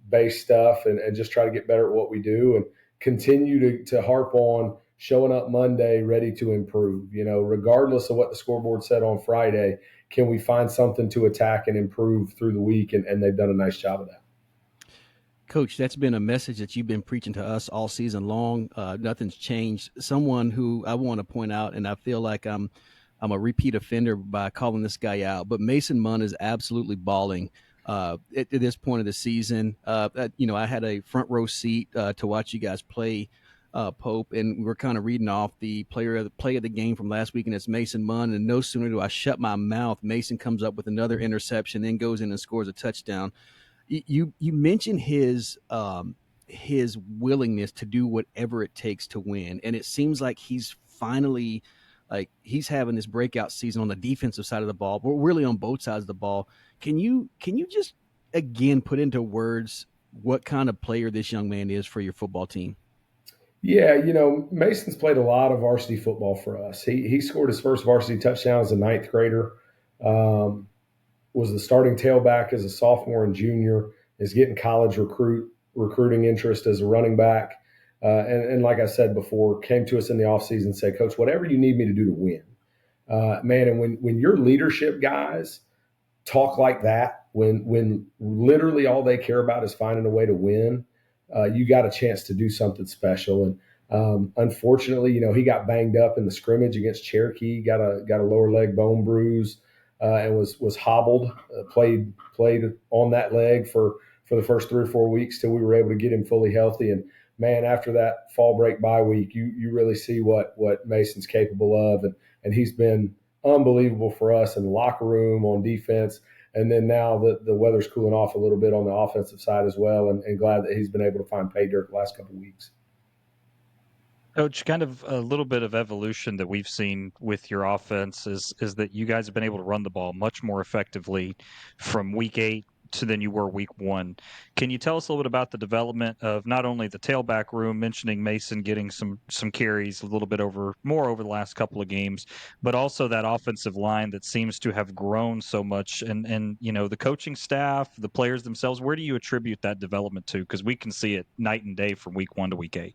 base stuff, and just try to get better at what we do and continue to harp on showing up Monday ready to improve. Regardless of what the scoreboard said on Friday, can we find something to attack and improve through the week? And they've done a nice job of that.
Coach, that's been a message that you've been preaching to us all season long. Nothing's changed. Someone who I want to point out, and I feel like I'm a repeat offender by calling this guy out, but Mason Munn is absolutely balling at this point of the season. I had a front row seat to watch you guys play Pope, and we're kind of reading off the play of the game from last week, and it's Mason Munn. And no sooner do I shut my mouth, Mason comes up with another interception, then goes in and scores a touchdown. You mentioned his willingness to do whatever it takes to win, and it seems like he's finally he's having this breakout season on the defensive side of the ball, but really on both sides of the ball. Can you just again put into words what kind of player this young man is for your football team?
Yeah, Mason's played a lot of varsity football for us. He scored his first varsity touchdown as a 9th grader. Was the starting tailback as a sophomore and junior, is getting college recruiting interest as a running back. And like I said before, came to us in the offseason and said, Coach, whatever you need me to do to win. Man, and when your leadership guys talk like that, when literally all they care about is finding a way to win, you got a chance to do something special. And unfortunately, he got banged up in the scrimmage against Cherokee, got a lower leg bone bruise. and was hobbled, played on that leg for the first 3 or 4 weeks till we were able to get him fully healthy. And man, after that fall break bye week, you really see what Mason's capable of, and he's been unbelievable for us in the locker room, on defense. And then now the weather's cooling off a little bit on the offensive side as well, and glad that he's been able to find pay dirt the last couple of weeks.
Coach, kind of a little bit of evolution that we've seen with your offense is that you guys have been able to run the ball much more effectively from week 8 to than you were week 1. Can you tell us a little bit about the development of not only the tailback room, mentioning Mason getting some carries a little bit more over the last couple of games, but also that offensive line that seems to have grown so much, and the coaching staff, the players themselves, where do you attribute that development to? Because we can see it night and day from week 1 to week 8.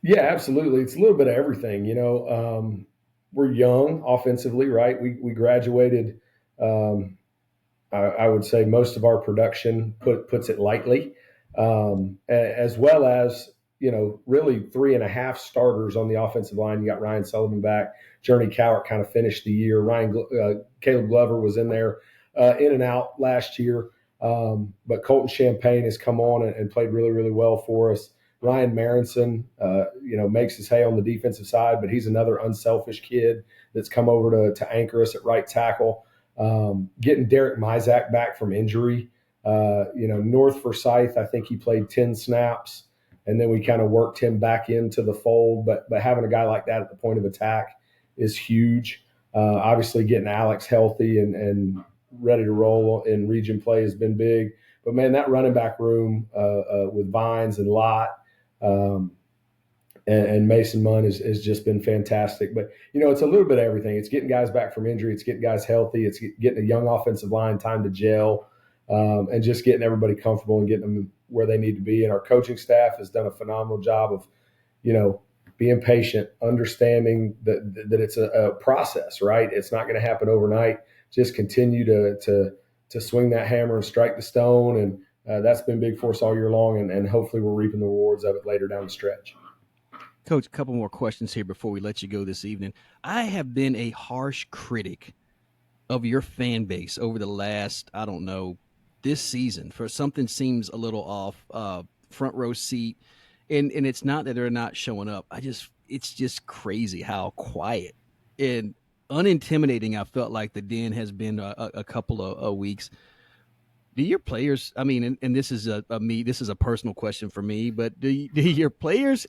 Yeah, absolutely. It's a little bit of everything. We're young offensively, right? We graduated. I would say most of our production puts it lightly, as well as really 3.5 starters on the offensive line. You got Ryan Sullivan back. Journey Cowart kind of finished the year. Caleb Glover was in there, in and out last year. But Colton Champagne has come on and played really, really well for us. Ryan Marinson, makes his hay on the defensive side, but he's another unselfish kid that's come over to anchor us at right tackle. Getting Derek Mizak back from injury. North Forsyth, I think he played 10 snaps, and then we kind of worked him back into the fold. But having a guy like that at the point of attack is huge. Obviously, getting Alex healthy and ready to roll in region play has been big. But, man, that running back room with Vines and Lott and Mason Munn has just been fantastic. But, it's a little bit of everything. It's getting guys back from injury. It's getting guys healthy. It's getting a young offensive line time to gel, and just getting everybody comfortable and getting them where they need to be. And our coaching staff has done a phenomenal job of, being patient, understanding that it's a process, right? It's not going to happen overnight. Just continue to swing that hammer and strike the stone. And that's been big for us all year long. And hopefully we're reaping the rewards of it later down the stretch.
Coach, a couple more questions here before we let you go this evening. I have been a harsh critic of your fan base over the last, this season. For something seems a little off, front row seat. And it's not that they're not showing up. It's just crazy how quiet and unintimidating I felt like the Den has been a couple of weeks. Do your players, and this is this is a personal question for me, but do your players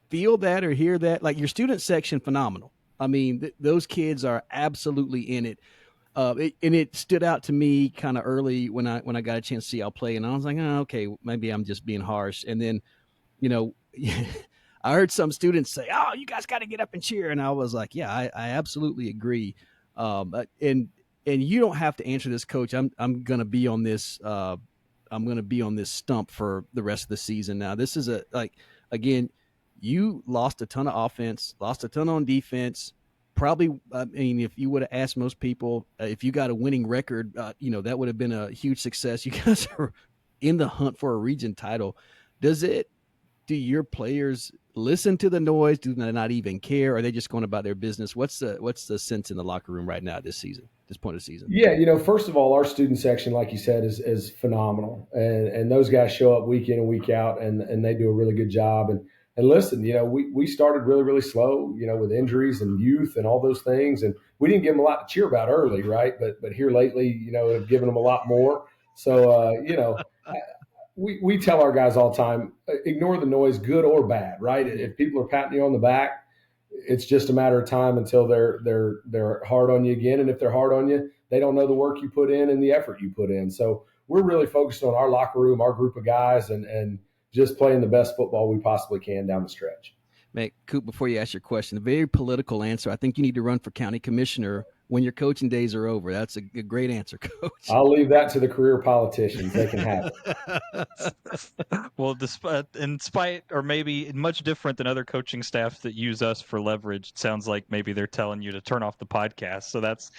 feel that or hear that? Like, your student section, phenomenal. Those kids are absolutely in it. And it stood out to me kind of early when I got a chance to see y'all play, and I was like, oh, okay, maybe I'm just being harsh. And then, I heard some students say, oh, you guys got to get up and cheer. And I was like, yeah, I absolutely agree. And you don't have to answer this, Coach. I'm going to be on this. I'm going to be on this stump for the rest of the season. Now, this is again, you lost a ton of offense, lost a ton on defense. Probably, if you would have asked most people, if you got a winning record, that would have been a huge success. You guys are in the hunt for a region title. Do your players listen to the noise? Do they not even care? Are they just going about their business? What's the sense in the locker room right now this point of the season?
Yeah, first of all, our student section, like you said, is phenomenal. And those guys show up week in and week out, and they do a really good job. And listen, we started really, really slow, with injuries and youth and all those things. And we didn't give them a lot to cheer about early, right? But here lately, have given them a lot more. So, we tell our guys all the time, ignore the noise, good or bad, right? If people are patting you on the back, it's just a matter of time until they're hard on you again. And if they're hard on you, they don't know the work you put in and the effort you put in. So we're really focused on our locker room, our group of guys, and just playing the best football we possibly can down the stretch.
Mate, Coop, before you ask your question, a very political answer. I think you need to run for county commissioner when your coaching days are over. That's a great answer, Coach.
I'll leave that to the career politicians. They can have
it. Well, in spite, or maybe much different than other coaching staffs that use us for leverage, it sounds like maybe they're telling you to turn off the podcast. So that's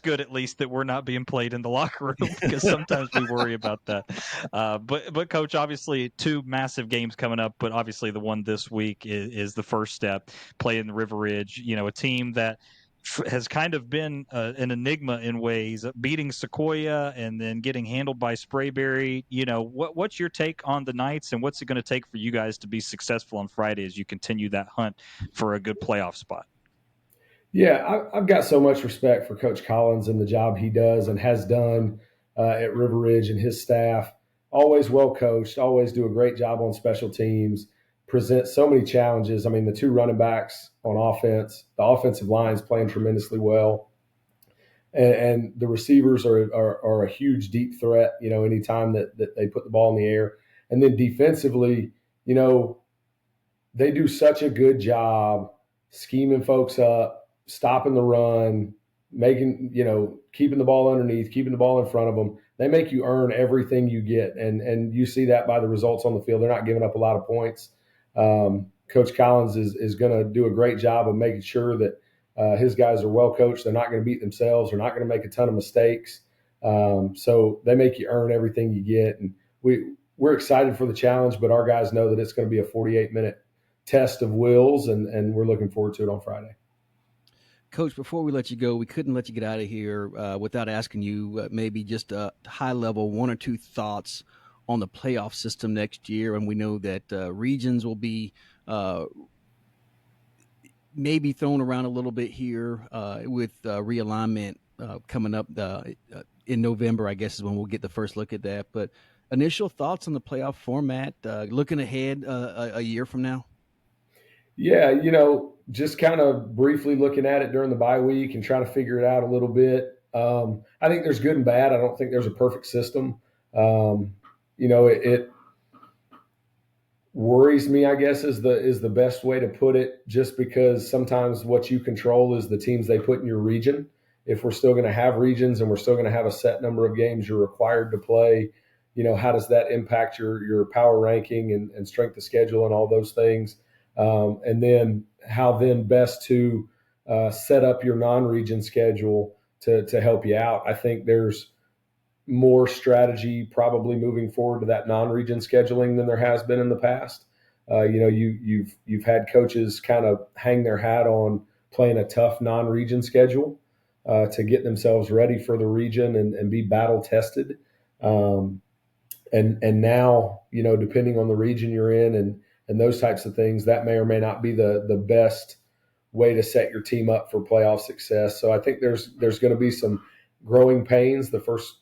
good, at least, that we're not being played in the locker room, because sometimes we worry about that. But Coach, obviously 2 massive games coming up, but obviously the one this week is the first step, playing the River Ridge, a team that has kind of been an enigma in ways, beating Sequoyah and then getting handled by Sprayberry. What's your take on the Knights, and what's it going to take for you guys to be successful on Friday as you continue that hunt for a good playoff spot?
Yeah, I've got so much respect for Coach Collins and the job he does and has done at River Ridge and his staff. Always well coached, always do a great job on special teams, present so many challenges. I mean, the two running backs on offense, the offensive line is playing tremendously well. And the receivers are a huge deep threat, anytime that they put the ball in the air. And then defensively, they do such a good job scheming folks up, stopping the run, keeping the ball underneath, keeping the ball in front of them. They make you earn everything you get. And you see that by the results on the field. They're not giving up a lot of points. Coach Collins is going to do a great job of making sure that his guys are well coached. They're not going to beat themselves. They're not going to make a ton of mistakes. So they make you earn everything you get. And we're excited for the challenge, but our guys know that it's going to be a 48-minute test of wills, and we're looking forward to it on Friday.
Coach, before we let you go, we couldn't let you get out of here without asking you maybe just a high-level one or two thoughts on the playoff system next year. And we know that regions will be maybe thrown around a little bit here with realignment coming up in November, I guess is when we'll get the first look at that. But initial thoughts on the playoff format, looking ahead a year from now?
Yeah, just kind of briefly looking at it during the bye week and trying to figure it out a little bit. I think there's good and bad. I don't think there's a perfect system. It worries me, I guess, is the best way to put it, just because sometimes what you control is the teams they put in your region. If we're still going to have regions and we're still going to have a set number of games you're required to play, how does that impact your power ranking and strength of schedule and all those things? And then how then best to set up your non-region schedule to help you out. I think there's more strategy probably moving forward to that non-region scheduling than there has been in the past. You've had coaches kind of hang their hat on playing a tough non-region schedule to get themselves ready for the region and be battle tested. And now, depending on the region you're in and those types of things, that may or may not be the best way to set your team up for playoff success. So I think there's going to be some growing pains the first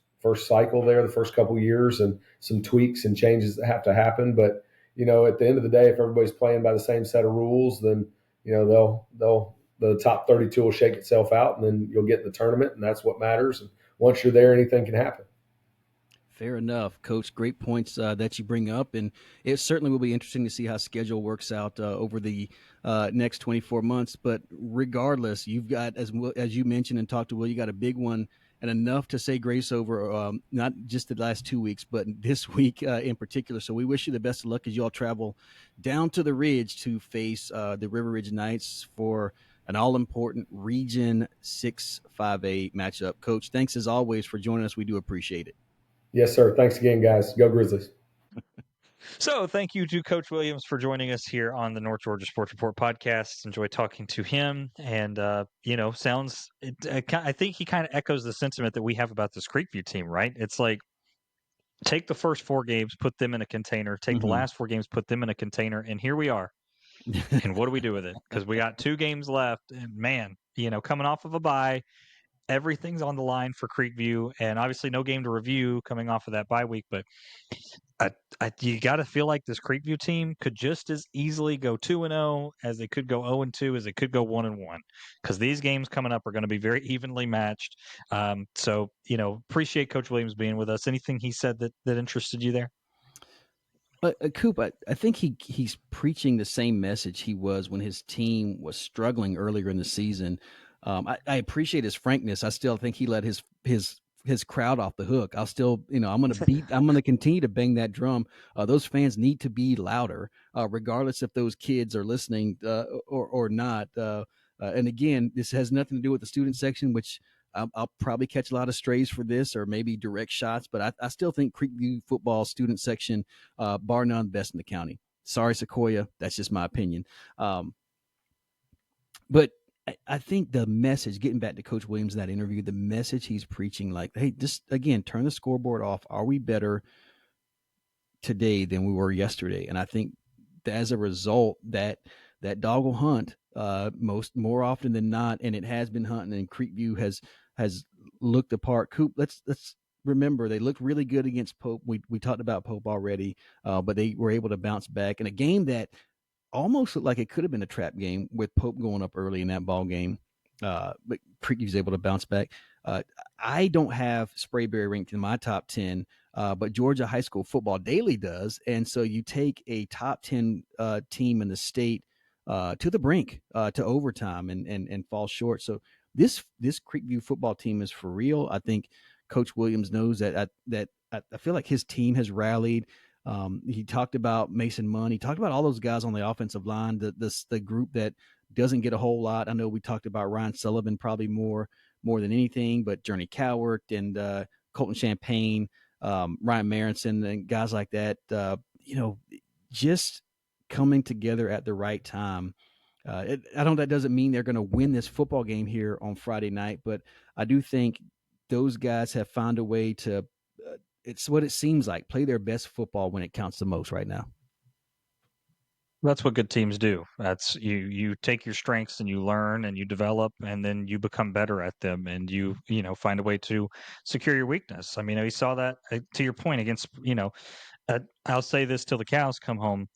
cycle there, the first couple of years, and some tweaks and changes that have to happen. But, at the end of the day, if everybody's playing by the same set of rules, then, the top 32 will shake itself out, and then you'll get in the tournament, and that's what matters. And once you're there, anything can happen.
Fair enough, Coach. Great points that you bring up, and it certainly will be interesting to see how schedule works out over the next 24 months. But regardless, you've got, as you mentioned and talked to Will, you got a big one and enough to say grace over, not just the last 2 weeks, but this week in particular. So we wish you the best of luck as you all travel down to the Ridge to face the River Ridge Knights for an all-important Region 6-5A matchup. Coach, thanks as always for joining us. We do appreciate it.
Yes, sir. Thanks again, guys. Go Grizzlies.
So thank you to Coach Williams for joining us here on the North Georgia Sports Report podcast. Enjoy talking to him. And, I think he kind of echoes the sentiment that we have about this Creekview team, right? It's like, take the first 4 games, put them in a container, take the last 4 games, put them in a container. And here we are. And what do we do with it? Because we got 2 games left. And man, coming off of a bye, everything's on the line for Creekview, and obviously no game to review coming off of that bye week. But you got to feel like this Creekview team could just as easily go 2-0 as they could go 0-2 as they could go 1-1, because these games coming up are going to be very evenly matched. So appreciate Coach Williams being with us. Anything he said that interested you there?
Coop, I think he's preaching the same message he was when his team was struggling earlier in the season. I appreciate his frankness. I still think he let his crowd off the hook. I'll still, I'm going to continue to bang that drum. Those fans need to be louder, regardless if those kids are listening or not. And again, this has nothing to do with the student section, which I'll probably catch a lot of strays for this, or maybe direct shots, but I still think Creekview football student section, bar none, best in the county. Sorry, Sequoyah. That's just my opinion. But I think the message, getting back to Coach Williams in that interview, the message he's preaching, like, hey, just again, turn the scoreboard off. Are we better today than we were yesterday? And I think as a result, that dog will hunt more often than not, and it has been hunting. And Creekview has looked apart. Coop, let's remember they looked really good against Pope. We talked about Pope already, but they were able to bounce back in a game that almost looked like it could have been a trap game with Pope going up early in that ball game. But Creekview was able to bounce back. I don't have Sprayberry ranked in my top 10, but Georgia High School Football Daily does. And so you take a top 10 team in the state to the brink, to overtime, and fall short. So this Creekview football team is for real. I think Coach Williams knows that. I feel like his team has rallied. He talked about Mason Munn. He talked about all those guys on the offensive line, the group that doesn't get a whole lot. I know we talked about Ryan Sullivan probably more than anything, but Journey Cowart and Colton Champagne, Ryan Marinson, and guys like that, just coming together at the right time. That doesn't mean they're going to win this football game here on Friday night, but I do think those guys have found a way to, it's what it seems like, play their best football when it counts the most right now.
That's what good teams do. That's you take your strengths and you learn and you develop and then you become better at them and you find a way to secure your weakness. I mean, we saw that to your point against, I'll say this till the cows come home.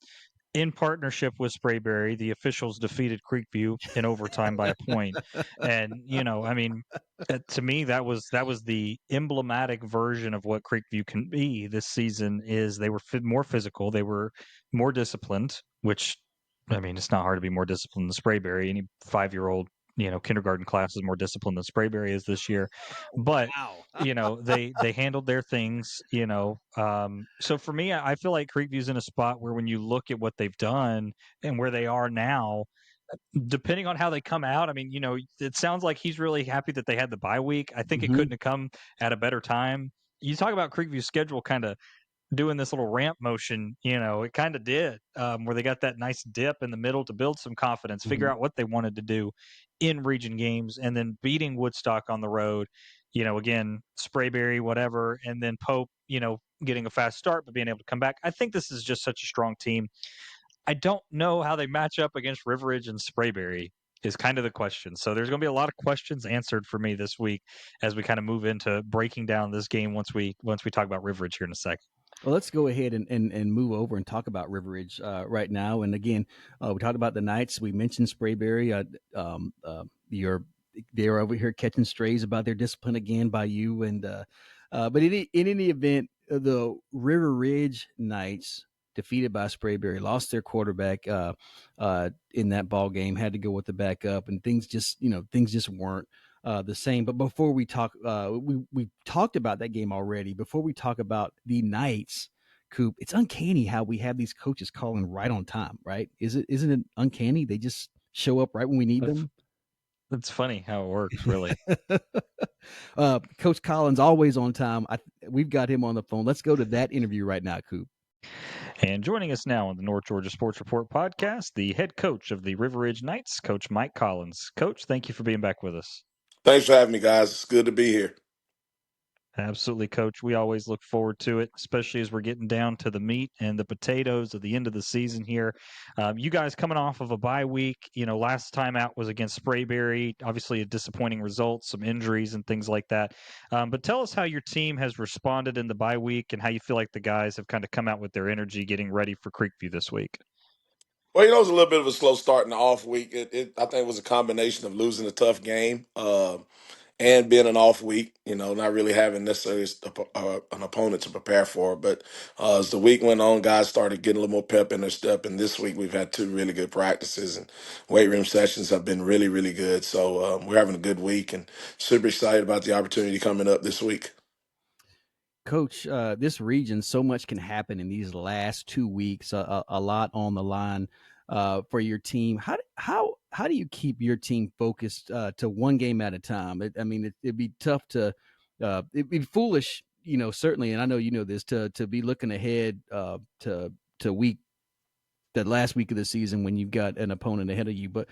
In partnership with Sprayberry, the officials defeated Creekview in overtime by a point. And I mean, to me, that was the emblematic version of what Creekview can be this season. Is they were more physical, they were more disciplined. Which, I mean, it's not hard to be more disciplined than Sprayberry. Any 5-year-old kindergarten class is more disciplined than Sprayberry is this year. But
Wow.
they handled their things. So for me, I feel like Creekview's in a spot where when you look at what they've done and where they are now, depending on how they come out, I mean, it sounds like he's really happy that they had the bye week. I think it couldn't have come at a better time. You talk about Creekview's schedule kind of doing this little ramp motion, it kind of did, where they got that nice dip in the middle to build some confidence, figure out what they wanted to do in region games, and then beating Woodstock on the road, again, Sprayberry, whatever, and then Pope, getting a fast start, but being able to come back. I think this is just such a strong team. I don't know how they match up against Riverwood and Sprayberry is kind of the question. So there's going to be a lot of questions answered for me this week as we kind of move into breaking down this game once we talk about Riverwood here in a second.
Well, let's go ahead and move over and talk about River Ridge right now. And again, we talked about the Knights. We mentioned Sprayberry. They're over here catching strays about their discipline again by you. And but in any event, the River Ridge Knights, defeated by Sprayberry, lost their quarterback in that ball game, had to go with the backup, and things just weren't the same. But before we talk, we talked about that game already. Before we talk about the Knights, Coop, it's uncanny how we have these coaches calling right on time, right? Isn't it uncanny? They just show up right when we need them.
It's funny how it works, really.
Coach Collins always on time. We've got him on the phone. Let's go to that interview right now, Coop.
And joining us now on the North Georgia Sports Report podcast, the head coach of the River Ridge Knights, Coach Mike Collins. Coach, thank you for being back with us.
Thanks for having me, guys. It's good to be here.
Absolutely, Coach. We always look forward to it, especially as we're getting down to the meat and the potatoes at the end of the season here. You guys coming off of a bye week, last time out was against Sprayberry. Obviously, a disappointing result, some injuries and things like that. But tell us how your team has responded in the bye week and how you feel like the guys have kind of come out with their energy getting ready for Creekview this week.
Well, it was a little bit of a slow start in the off week. I think it was a combination of losing a tough game and being an off week, not really having necessarily an opponent to prepare for. But as the week went on, guys started getting a little more pep in their step. And this week we've had 2 really good practices, and weight room sessions have been really, really good. So we're having a good week and super excited about the opportunity coming up this week.
Coach, this region, so much can happen in these last 2 weeks. A lot on the line for your team. How do you keep your team focused to one game at a time? It'd be tough to. It'd be foolish, certainly, and I know you know this, to be looking ahead to the last week of the season when you've got an opponent ahead of you. But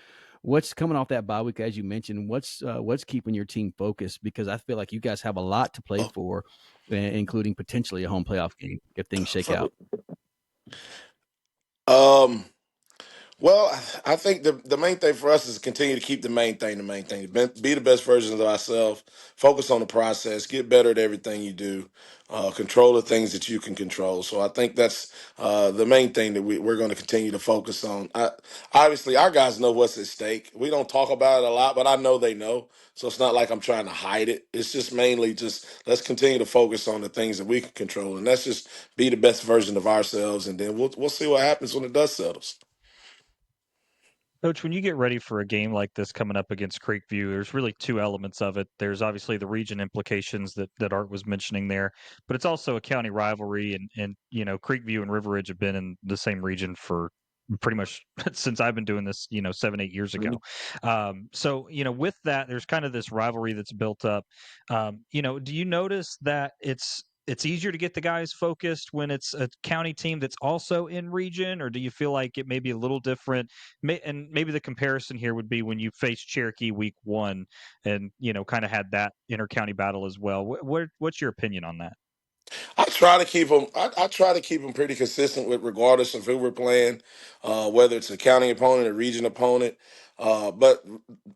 What's coming off that bye week, as you mentioned? What's keeping your team focused? Because I feel like you guys have a lot to play
Oh,
for, including potentially a home playoff game if things shake
for
out.
um, well, I think the main thing for us is to continue to keep the main thing the main thing. Be the best versions of ourselves. Focus on the process. Get better at everything you do. Control the things that you can control. So I think that's the main thing that we're going to continue to focus on. Obviously, our guys know what's at stake. We don't talk about it a lot, but I know they know. So it's not like I'm trying to hide it. It's just mainly just let's continue to focus on the things that we can control, and that's just be the best version of ourselves, and then we'll see what happens when the dust settles.
Coach, when you get ready for a game like this coming up against Creekview, there's really two elements of it. There's obviously the region implications that Art was mentioning there, but it's also a county rivalry, and Creekview and Riverwood have been in the same region for pretty much since I've been doing this, 7, 8 years ago. So with that, there's kind of this rivalry that's built up. Do you notice that it's easier to get the guys focused when it's a county team that's also in region, or do you feel like it may be a little different? And maybe the comparison here would be when you faced Cherokee week 1 and, kind of had that inter-county battle as well. What's your opinion on that?
I try to keep them. I try to keep them pretty consistent with regardless of who we're playing, whether it's a county opponent, a region opponent. But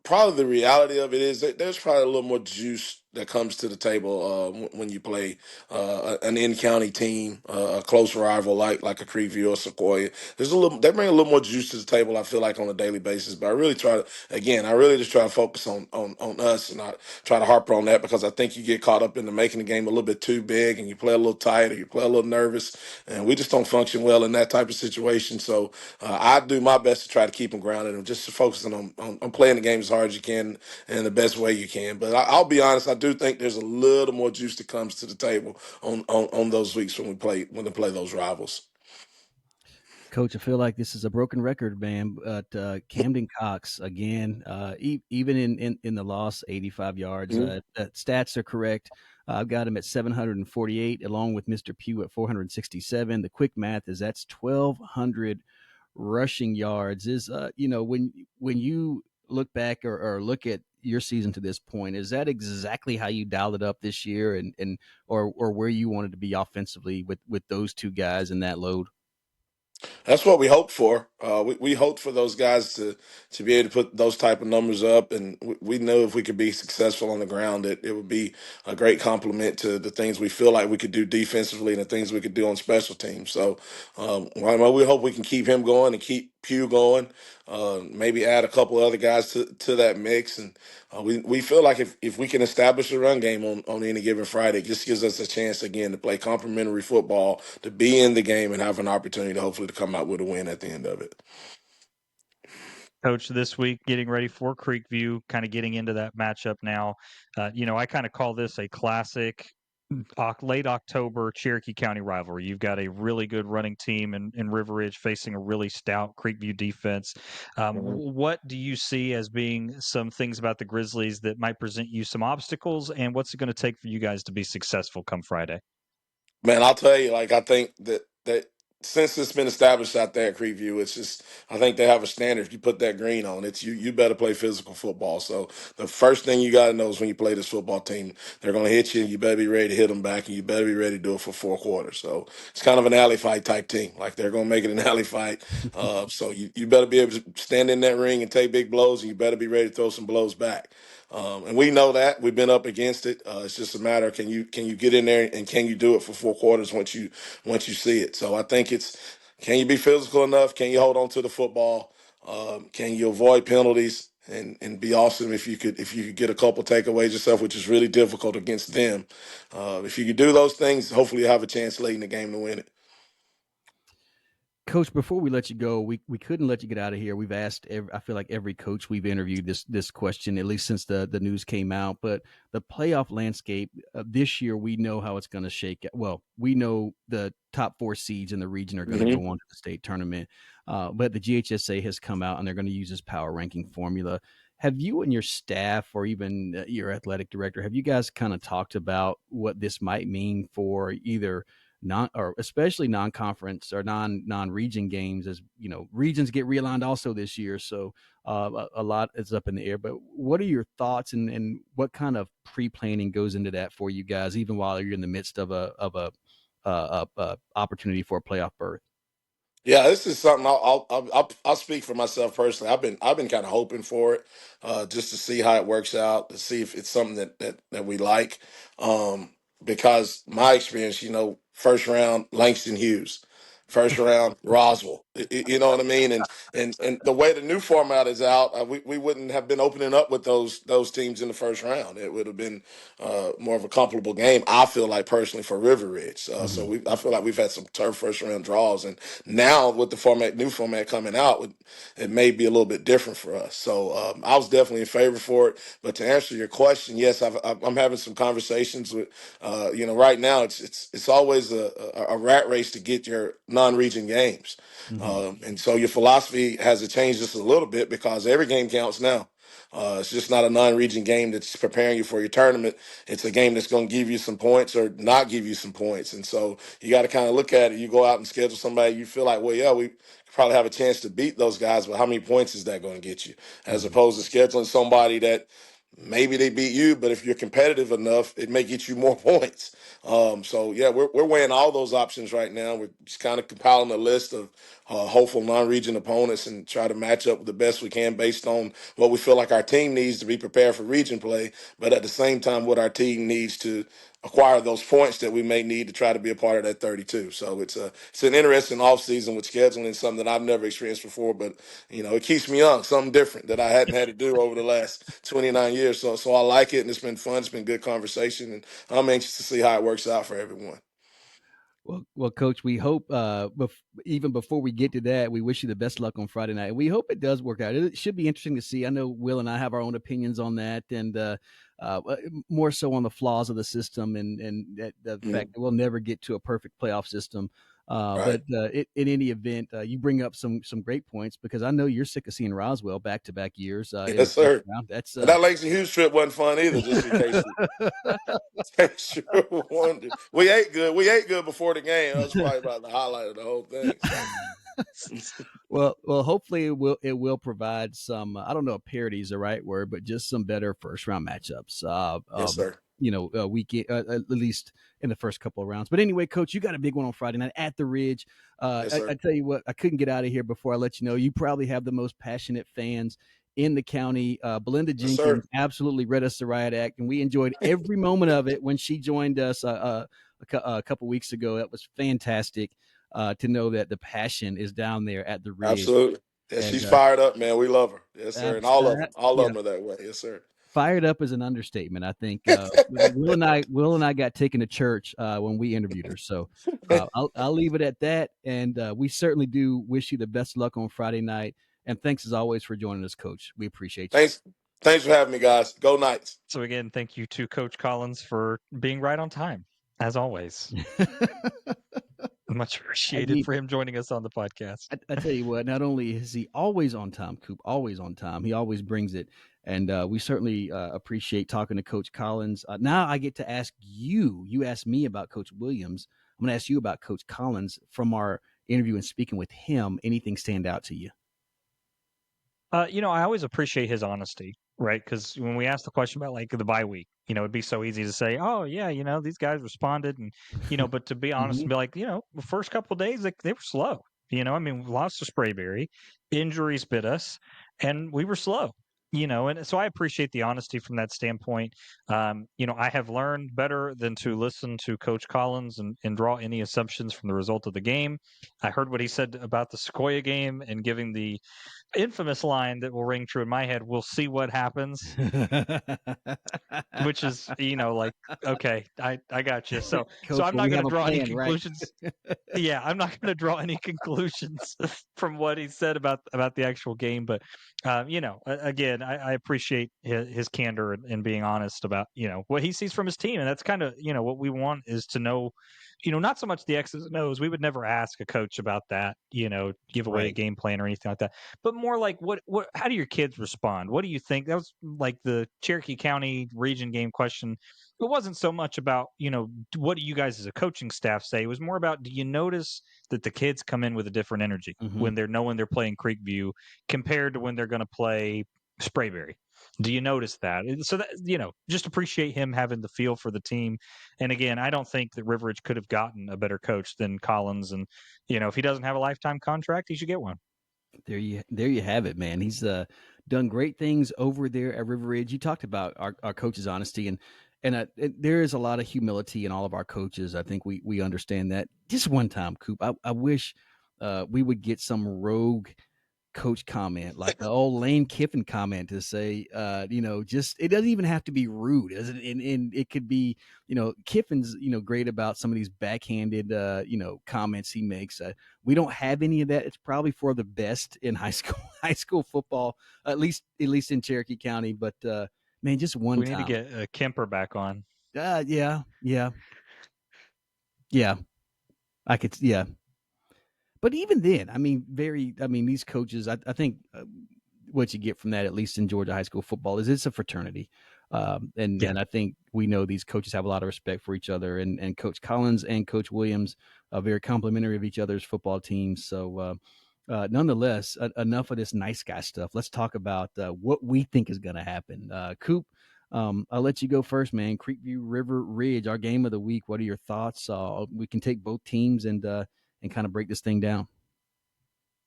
probably the reality of it is that there's probably a little more juice that comes to the table when you play an in-county team, a close rival like a Creekview or Sequoyah. They bring a little more juice to the table. I feel like on a daily basis. But I really try to again. I really just try to focus on us and not try to harp on that because I think you get caught up into making the game a little bit too big and you play a little tight or you play a little nervous, and we just don't function well in that type of situation. So I do my best to try to keep them grounded and just focusing on playing the game as hard as you can in the best way you can. But I'll be honest, I do think there's a little more juice that comes to the table on those weeks when they play those rivals.
Coach, I feel like this is a broken record, man. But Camden Cox again, even in the loss, 85 yards.
Mhm.
Stats are correct. I've got him at 748, along with Mr. Pugh at 467. The quick math is that's 1,200 rushing yards. Is when you look back or look at your season to this point, is that exactly how you dialed it up this year, and or where you wanted to be offensively with those two guys and that load?
That's what we hoped for. We hoped for those guys to be able to put those type of numbers up, and we know if we could be successful on the ground, that it would be a great compliment to the things we feel like we could do defensively and the things we could do on special teams. So, well, we hope we can keep him going and keep Pugh going. Maybe add a couple other guys to that mix, and we feel like if we can establish a run game on any given Friday, it just gives us a chance again to play complementary football, to be in the game and have an opportunity to hopefully to come out with a win at the end of it.
Coach, this week getting ready for Creekview, kind of getting into that matchup now. I kind of call this a classic late October Cherokee County rivalry. You've got a really good running team in River Ridge facing a really stout Creekview defense. What do you see as being some things about the Grizzlies that might present you some obstacles, and what's it going to take for you guys to be successful come Friday?
Man, I'll tell you, like I think that since it's been established out there at Creekview, it's just I think they have a standard. If you put that green on, it's you better play physical football. So the first thing you got to know is when you play this football team, they're going to hit you, and you better be ready to hit them back, and you better be ready to do it for 4 quarters. So it's kind of an alley fight type team. Like they're going to make it an alley fight. So you better be able to stand in that ring and take big blows, and you better be ready to throw some blows back. And we know that we've been up against it. It's just a matter of can you get in there and can you do it for 4 quarters once you see it. So I think it's can you be physical enough? Can you hold on to the football? Can you avoid penalties and be awesome if you could get a couple takeaways yourself, which is really difficult against them. If you could do those things, hopefully you have a chance late in the game to win it.
Coach, before we let you go, we couldn't let you get out of here. We've asked, I feel like every coach we've interviewed this question, at least since the news came out. But the playoff landscape this year, we know how it's going to shake. Well, we know the top 4 seeds in the region are going to
Mm-hmm.
go on to the state tournament. But the GHSA has come out and they're going to use this power ranking formula. Have you and your staff, or even your athletic director, have you guys kind of talked about what this might mean for either especially non-conference or non-region games, as regions get realigned also this year. So a lot is up in the air. But what are your thoughts, and what kind of pre-planning goes into that for you guys, even while you're in the midst of a opportunity for a playoff berth?
Yeah, this is something I'll speak for myself personally. I've been kind of hoping for it, just to see how it works out, to see if it's something that we like. Um, because my experience, first round Langston Hughes, first round Roswell. You know what I mean? And the way the new format is out, we wouldn't have been opening up with those teams in the first round. It would have been more of a comparable game. I feel like personally for River Ridge.
Mm-hmm.
I feel like we've had some turf first round draws, and now with the new format coming out, it may be a little bit different for us. So I was definitely in favor for it. But to answer your question, yes, I'm having some conversations with, right now it's always a rat race to get your non-region games,
Mm-hmm.
and so your philosophy has to change just a little bit because every game counts now. It's just not a non-region game that's preparing you for your tournament. It's a game that's going to give you some points or not give you some points. And so you got to kind of look at it. You go out and schedule somebody you feel like, well, yeah, we probably have a chance to beat those guys, but how many points is that going to get you? As
Mm-hmm.
opposed to scheduling somebody that maybe they beat you, but if you're competitive enough, it may get you more points. So yeah, we're weighing all those options right now. We're just kind of compiling a list of hopeful non-region opponents and try to match up the best we can based on what we feel like our team needs to be prepared for region play, but at the same time, what our team needs to acquire those points that we may need to try to be a part of that 32. So it's an interesting offseason with scheduling, something that I've never experienced before, but it keeps me young, something different that I hadn't had to do over the last 29 years. So I like it, and it's been fun. It's been good conversation, and I'm anxious to see how it works out for everyone.
Well, Coach, we hope even before we get to that, we wish you the best luck on Friday night. We hope it does work out. It should be interesting to see. I know Will and I have our own opinions on that, and more so on the flaws of the system and the fact
Mhm.
that we'll never get to a perfect playoff system.
Right.
In any event, you bring up some great points, because I know you're sick of seeing Roswell back-to-back years in the
Yes,
first
sir.
round. That's
And that Langston Hughes trip wasn't fun either, just in case you wondered. We ate good. We ate good before the game. That was probably about the highlight of the whole thing. So
Well, hopefully it will provide some. I don't know if parity is the right word, but just some better first round matchups.
yes, sir.
Weekend, at least in the first couple of rounds. But anyway, Coach, you got a big one on Friday night at the Ridge.
Yes,
I
sir.
tell you what, I couldn't get out of here before I let you know. You probably have the most passionate fans in the county. Belinda
Yes, sir.
Jenkins absolutely read us the riot act, and we enjoyed every moment of it when she joined us a couple weeks ago. That was fantastic. To know that the passion is down there at the Ridge.
Absolutely. Yeah,
And
she's fired up, man. We love her. Yes, sir. And
abs-
all of
yeah,
them are that way. Yes, sir.
fired up is an understatement. I think Will and I got taken to church when we interviewed her. So I'll leave it at that. And we certainly do wish you the best luck on Friday night. And thanks as always for joining us, Coach. We appreciate you.
Thanks for having me, guys. Go Knights.
So again, thank you to Coach Collins for being right on time, as always. Much
I
appreciated
mean,
for him joining us on the podcast.
I tell you what, not only is he always on time, Coop, always on time, he always brings it. And we certainly appreciate talking to Coach Collins. Now I get to ask you. You asked me about Coach Williams. I'm going to ask you about Coach Collins from our interview and speaking with him. Anything stand out to you?
I always appreciate his honesty, right? Because when we ask the question about like the bye week, it'd be so easy to say, "Oh yeah, these guys responded," and but to be honest
Mm-hmm.
and be like, the first couple of days they were slow. I mean, we lost to Sprayberry, injuries bit us, and we were slow. And so I appreciate the honesty from that standpoint. I have learned better than to listen to Coach Collins and draw any assumptions from the result of the game. I heard what he said about the Sequoyah game and giving the infamous line that will ring true in my head. We'll see what happens, which is, like, okay, I got you. So
Coach,
I'm
well,
not
we
going
have
to
a
draw any
plan, right?
conclusions. Yeah, I'm not going to draw any conclusions from what he said about the actual game. But, again, I appreciate his candor and being honest about, what he sees from his team. And that's kind of, what we want is to know, not so much the X's and O's. We would never ask a coach about that, give away a
Right.
game plan or anything like that. But more like how do your kids respond? What do you think? That was like the Cherokee County region game question it wasn't so much about, what do you guys as a coaching staff say? It was more about, do you notice that the kids come in with a different energy
Mm-hmm.
when they're knowing they're playing Creekview compared to when they're going to play Sprayberry? Do you notice that? So that, just appreciate him having the feel for the team. And again, I don't think that River Ridge could have gotten a better coach than Collins. And, if he doesn't have a lifetime contract, he should get one.
There you have it, man. He's done great things over there at River Ridge. You talked about our coach's honesty, and there is a lot of humility in all of our coaches. I think we understand that. Just one time, Coop, I wish we would get some rogue coach comment, like the old Lane Kiffin comment, to say, just, it doesn't even have to be rude, does it? And it could be, Kiffin's, great about some of these backhanded, comments he makes. We don't have any of that. It's probably for the best in high school football, at least in Cherokee County. But man, just one
We need to
time.
get Kemper back on.
Yeah. I could, yeah. But even then, these coaches, I think what you get from that, at least in Georgia high school football, is it's a fraternity. And I think we know these coaches have a lot of respect for each other, and Coach Collins and Coach Williams are very complimentary of each other's football teams. So, nonetheless, enough of this nice guy stuff. Let's talk about what we think is going to happen. Coop, I'll let you go first, man. Creekview River Ridge, our game of the week. What are your thoughts? We can take both teams and kind of break this thing down.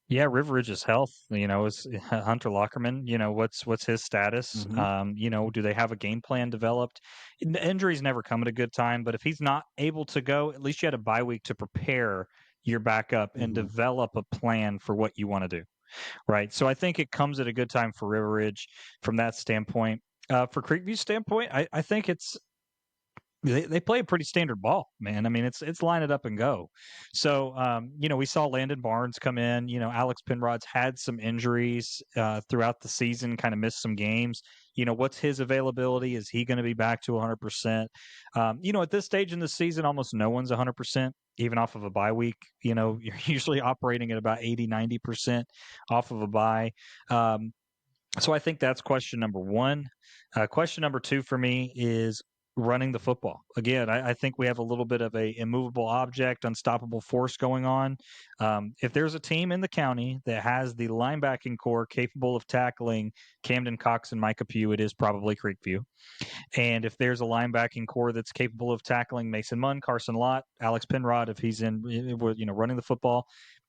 Yeah, River Ridge's health, is Hunter Lockerman, what's his status?
Mm-hmm.
Do they have a game plan developed? Injuries never come at a good time, but if he's not able to go, at least you had a bye week to prepare your backup and
Mm-hmm.
develop a plan for what you want to do. Right. So I think it comes at a good time for River Ridge from that standpoint. For Creekview's standpoint, I think they play a pretty standard ball, man. I mean, it's line it up and go. So, we saw Landon Barnes come in. Alex Penrod's had some injuries throughout the season, kind of missed some games. What's his availability? Is he going to be back to 100%? At this stage in the season, almost no one's 100%, even off of a bye week. You're usually operating at about 80, 90% off of a bye. So I think that's question number one. Question number two for me is running the football. Again, I think we have a little bit of a immovable object, unstoppable force going on. If there's a team in the county that has the linebacking core capable of tackling Camden Cox and Micah Pugh, it is probably Creekview. And if there's a linebacking core that's capable of tackling Mason Munn, Carson Lott, Alex Penrod, if he's in, running the football,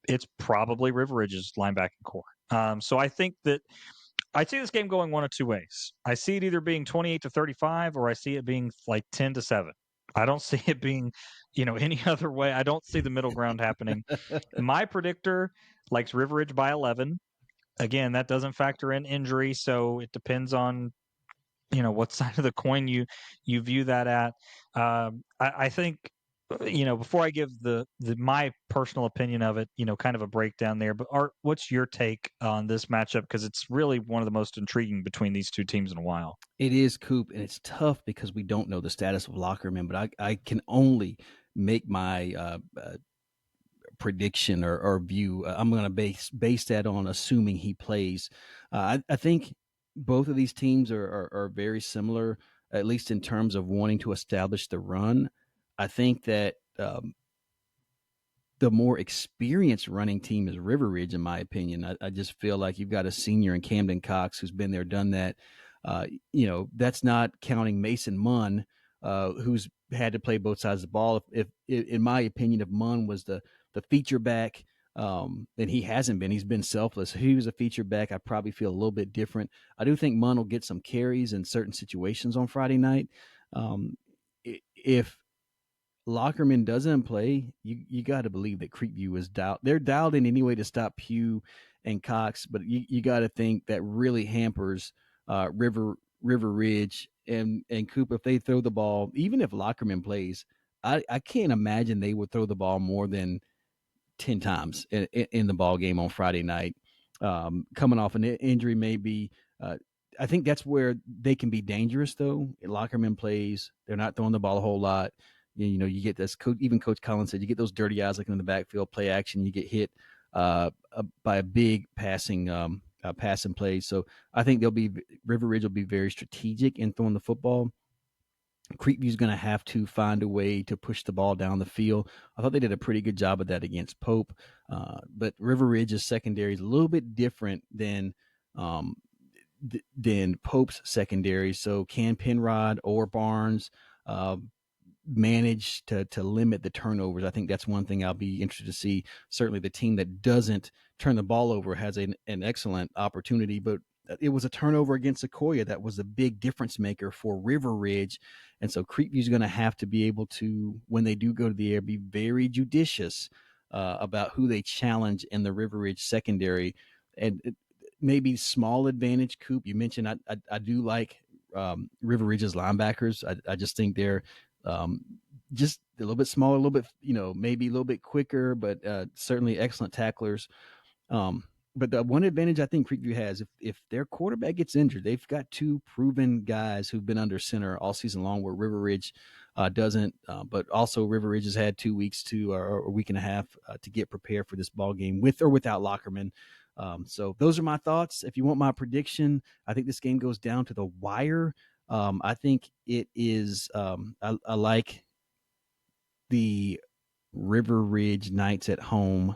it's probably River Ridge's linebacking core. So I think that I see this game going one of two ways. I see it either being 28-35, or I see it being like 10-7. I don't see it being, any other way. I don't see the middle ground happening. My predictor likes River Ridge by 11. Again, that doesn't factor in injury, so it depends on what side of the coin you view that at. I think before I give the my personal opinion of it, kind of a breakdown there. But Art, what's your take on this matchup? Because it's really one of the most intriguing between these two teams in a while.
It is, Coop, and it's tough because we don't know the status of Lockerman, but I can only make my prediction or view. I'm going to base that on assuming he plays. I think both of these teams are very similar, at least in terms of wanting to establish the run. I think that the more experienced running team is River Ridge, in my opinion. I just feel like you've got a senior in Camden Cox who's been there, done that. That's not counting Mason Munn, who's had to play both sides of the ball. If in my opinion, if Munn was the feature back, then he hasn't been. He's been selfless. If he was a feature back, I probably feel a little bit different. I do think Munn will get some carries in certain situations on Friday night. If Lockerman doesn't play, you got to believe that Creekview is dialed. They're dialed in anyway to stop Pugh and Cox, but you got to think that really hampers River Ridge and Coop. If they throw the ball, even if Lockerman plays, I can't imagine they would throw the ball more than 10 times in the ball game on Friday night. Coming off an injury, maybe. I think that's where they can be dangerous, though. Lockerman plays, they're not throwing the ball a whole lot. You get this. Even Coach Collins said you get those dirty eyes looking in the backfield, play action. You get hit by a big passing play. So I think River Ridge will be very strategic in throwing the football. Creekview's going to have to find a way to push the ball down the field. I thought they did a pretty good job of that against Pope, but River Ridge's secondary is a little bit different um, than Pope's secondary. So can Penrod or Barnes uh, manage to limit the turnovers? I think that's one thing I'll be interested to see. Certainly, the team that doesn't turn the ball over has an excellent opportunity, but it was a turnover against Sequoyah that was a big difference maker for River Ridge. And so Creekview's going to have to be able to, when they do go to the air, be very judicious about who they challenge in the River Ridge secondary. And maybe small advantage, Coop. You mentioned I do like River Ridge's linebackers. I just think they're just a little bit smaller, a little bit, maybe a little bit quicker, but certainly excellent tacklers. But the one advantage I think Creekview has, if their quarterback gets injured, they've got two proven guys who've been under center all season long, where River Ridge doesn't. But also River Ridge has had 2 weeks or a week and a half to get prepared for this ball game with or without Lockerman. So those are my thoughts. If you want my prediction, I think this game goes down to the wire. I think it is. I like the River Ridge Knights at home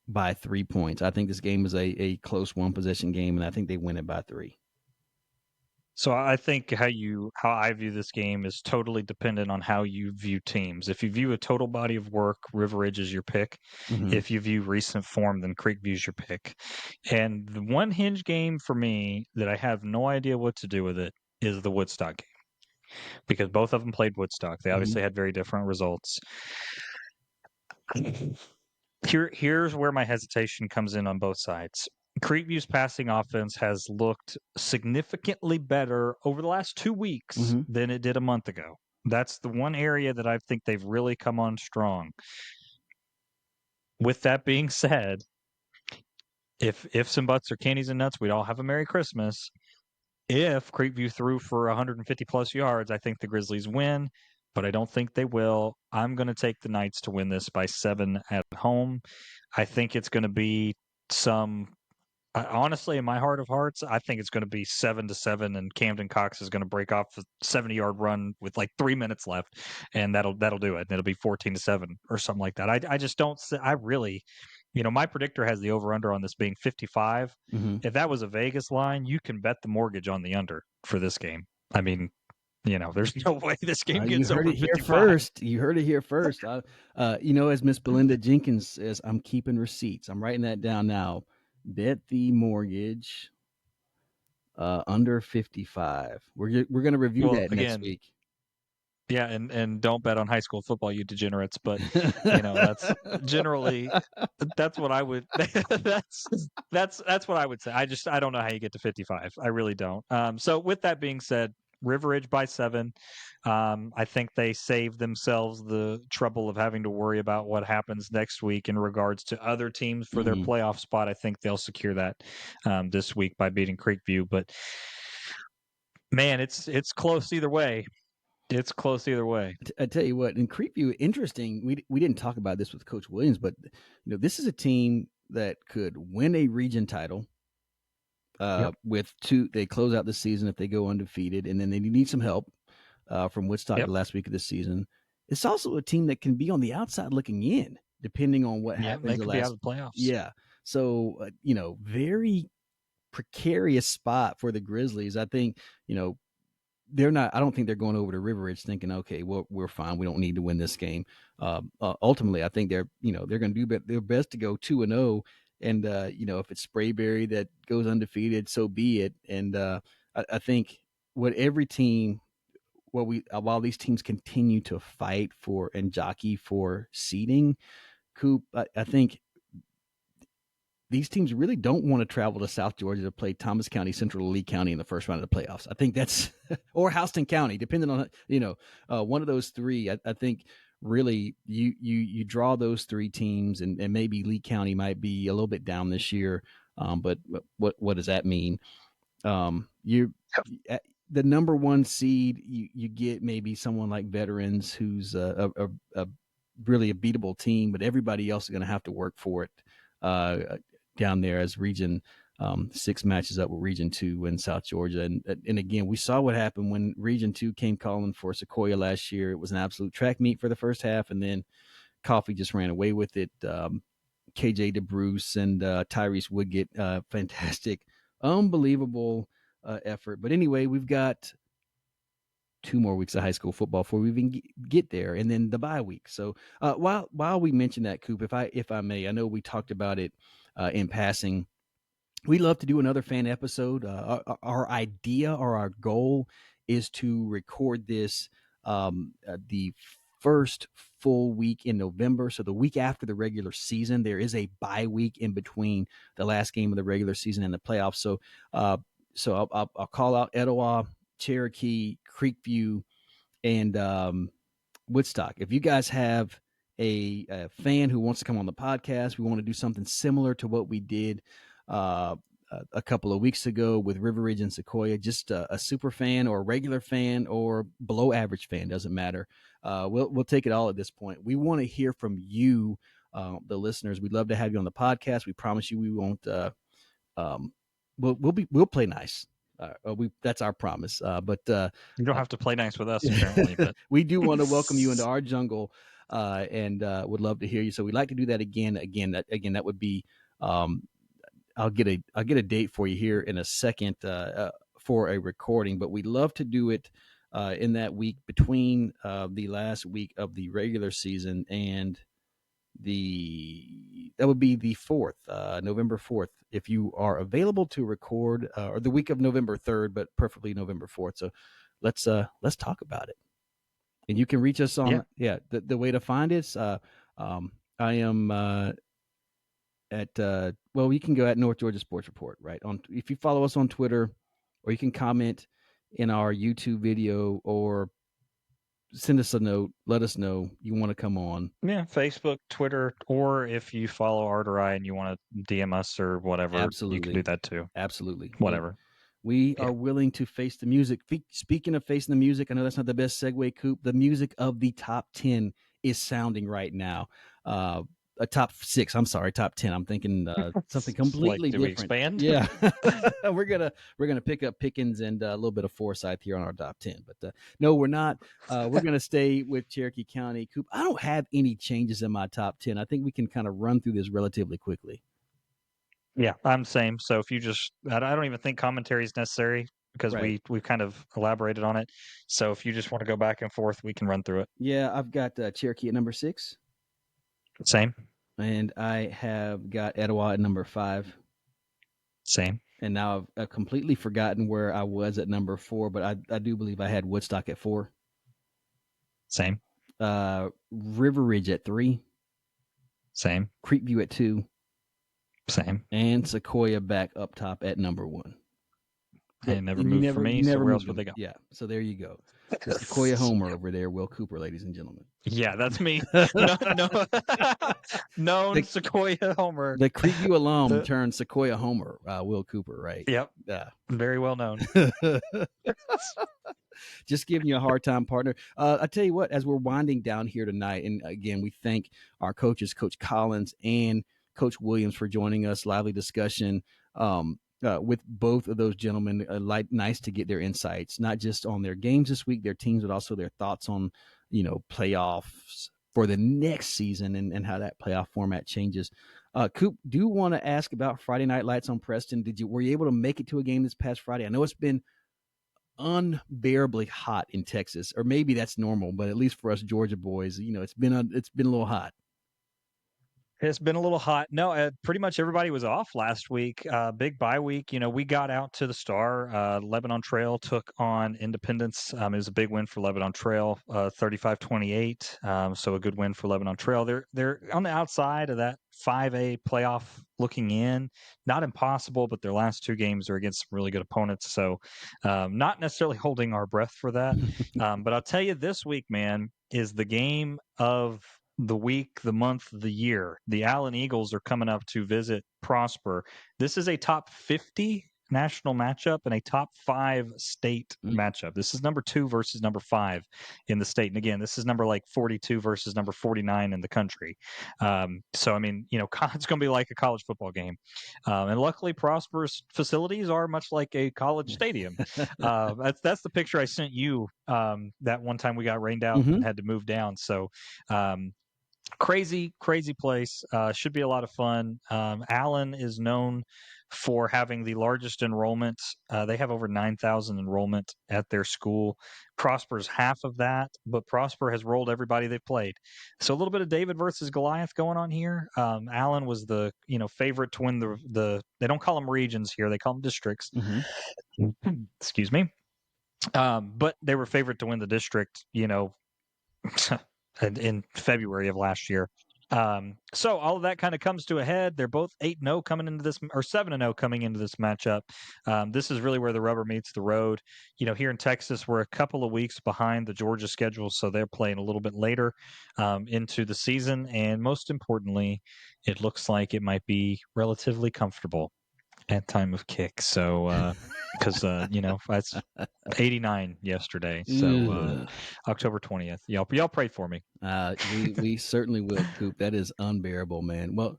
by 3 points. I think this game is a close one possession game, and I think they win it by 3.
So I think how I view this game is totally dependent on how you view teams. If you view a total body of work, River Ridge is your pick.
Mm-hmm.
If you view recent form, then Creekview is your pick. And the one hinge game for me that I have no idea what to do with it is the Woodstock game, because both of them played Woodstock. They obviously had very different results. Here's where my hesitation comes in on both sides. Creekview's passing offense has looked significantly better over the last 2 weeks than it did a month ago. That's the one area that I think they've really come on strong. With that being said, if ifs and buts are candies and nuts, we'd all have a Merry Christmas. If Creekview threw for 150 plus yards, I think the Grizzlies win, but I don't think they will. I'm going to take the Knights to win this by 7 at home. I think it's going to be honestly, in my heart of hearts, I think it's going to be 7-7, and Camden Cox is going to break off a 70-yard run with like 3 minutes left, and that'll do it. And it'll be 14-7 or something like that. I just don't. I really, my predictor has the over/under on this being 55. If that was a Vegas line, you can bet the mortgage on the under for this game. I mean, there's no way this game gets over 55.
You heard it here first. As Miss Belinda Jenkins says, I'm keeping receipts. I'm writing that down now. Bet the mortgage under 55. We're going to review that next week.
Yeah, and don't bet on high school football, you degenerates. But that's generally that's what I would that's what I would say. I don't know how you get to 55. I really don't. So with that being said, River Ridge by 7. I think they save themselves the trouble of having to worry about what happens next week in regards to other teams for their playoff spot. I think they'll secure that this week by beating Creekview. But man, it's close either way. It's close either way.
I tell you what, in Creekview, interesting. We didn't talk about this with Coach Williams, but this is a team that could win a region title. With 2, they close out the season if they go undefeated, and then they need some help from Woodstock the last week of the season. It's also a team that can be on the outside looking in, depending on what happens.
They could be out of the playoffs.
Yeah, so very precarious spot for the Grizzlies. I think they're not. I don't think they're going over to River Ridge thinking, okay, well, we're fine. We don't need to win this game. Ultimately, I think they're going to do their best to go 2-0. And, if it's Sprayberry that goes undefeated, so be it. And I think while these teams continue to fight for and jockey for seeding, Coop, I think these teams really don't want to travel to South Georgia to play Thomas County, Central Lee County in the first round of the playoffs. I think that's or Houston County, depending on one of those three. I think really you draw those 3 teams, and maybe Lee County might be a little bit down this year. But what does that mean? The number 1 seed, you get maybe someone like Veterans, who's a really a beatable team, but everybody else is going to have to work for it down there as region 6 matches up with Region 2 in South Georgia. And again, we saw what happened when Region 2 came calling for Sequoyah last year. It was an absolute track meet for the first half, and then Coffee just ran away with it. KJ DeBruce and Tyrese Woodgett, fantastic, unbelievable effort. But anyway, we've got 2 more weeks of high school football before we even get there, and then the bye week. So while we mention that, Coop, if I may, I know we talked about it in passing. We love to do another fan episode. Our idea or our goal is to record this the first full week in November. So the week after the regular season, there is a bye week in between the last game of the regular season and the playoffs. So I'll call out Etowah, Cherokee, Creekview, and Woodstock. If you guys have a fan who wants to come on the podcast, we want to do something similar to what we did a couple of weeks ago with River Ridge and Sequoyah, just a super fan or a regular fan or below average fan, doesn't matter. We'll take it all at this point. We want to hear from you, the listeners. We'd love to have you on the podcast. We promise you we won't. We'll play nice. That's our promise. But
you don't have to play nice with us, apparently. But
we do want to welcome you into our jungle, and would love to hear you. So we'd like to do that again. That would be. I'll get a date for you here in a second for a recording, but we'd love to do it in that week between the last week of the regular season and that would be the 4th, November 4th, if you are available to record, or the week of November 3rd, but preferably November 4th. So let's talk about it. And you can reach us on the way to find us. I am at you can go at North Georgia Sports Report, right? If you follow us on Twitter, or you can comment in our YouTube video, or send us a note, let us know you want to come on.
Yeah, Facebook, Twitter, or if you follow Art or I and you want to DM us or whatever,
absolutely,
you can do that too.
Absolutely,
whatever.
We are willing to face the music. Speaking of facing the music, I know that's not the best segue, Coop. The music of the top 10 is sounding right now. A top 6. I'm sorry, top 10. I'm thinking something completely different.
We expand?
Yeah, we're gonna pick up Pickens and a little bit of Forsyth here on our top 10. But no, we're not. We're gonna stay with Cherokee County. Coop, I don't have any changes in my top 10. I think we can kind of run through this relatively quickly.
Yeah, I'm the same. So if you I don't even think commentary is necessary because we've kind of elaborated on it. So if you just want to go back and forth, we can run through it.
Yeah, I've got Cherokee at number 6.
Same.
And I have got Etowah at number 5.
Same.
And now I've completely forgotten where I was at number 4, but I do believe I had Woodstock at 4.
Same.
River Ridge at 3.
Same.
Creekview at 2.
Same.
And Sequoyah back up top at number 1.
They never moved for me, so where else would they go?
Yeah, so there you go. The Sequoyah homer over there, Will Cooper, ladies and gentlemen.
Yeah, that's me. Known Sequoyah homer.
The Creekview alum turned Sequoyah homer, Will Cooper, right?
Yep. Yeah. Very well known.
Just giving you a hard time, partner. I tell you what, as we're winding down here tonight, and again, we thank our coaches, Coach Collins and Coach Williams, for joining us. Lively discussion with both of those gentlemen. Nice to get their insights, not just on their games this week, their teams, but also their thoughts on, playoffs for the next season and how that playoff format changes. Coop, do you want to ask about Friday Night Lights on Preston? Were you able to make it to a game this past Friday? I know it's been unbearably hot in Texas, or maybe that's normal, but at least for us Georgia boys, it's been a little hot.
It's been a little hot. No, pretty much everybody was off last week. Big bye week. We got out to the Star. Lebanon Trail took on Independence. It was a big win for Lebanon Trail, 35-28. So a good win for Lebanon Trail. They're on the outside of that 5A playoff looking in. Not impossible, but their last 2 games are against some really good opponents. So not necessarily holding our breath for that. But I'll tell you, this week, man, is the game of the week, the month, the year. The Allen Eagles are coming up to visit Prosper. This is a top 50 national matchup and a top 5 state matchup. This is number 2 versus number 5 in the state. And again, this is number like 42 versus number 49 in the country. So, I mean, it's going to be like a college football game. And luckily, Prosper's facilities are much like a college stadium. That's the picture I sent you that one time we got rained out and had to move down. So, crazy place. Should be a lot of fun. Allen is known for having the largest enrollment. They have over 9,000 enrollment at their school. Prosper's half of that, but Prosper has rolled everybody they've played. So a little bit of David versus Goliath going on here. Allen was the favorite to win the they don't call them regions here, they call them districts. Excuse me. But they were favored to win the district, in February of last year. So all of that kind of comes to a head. They're both 8-0 coming into this, or 7-0 coming into this matchup. This is really where the rubber meets the road. Here in Texas, we're a couple of weeks behind the Georgia schedule, so they're playing a little bit later into the season. And most importantly, it looks like it might be relatively comfortable at time of kick. So, because that's 89 yesterday. So October 20th. Y'all pray for me.
We certainly will, Coop. That is unbearable, man. Well,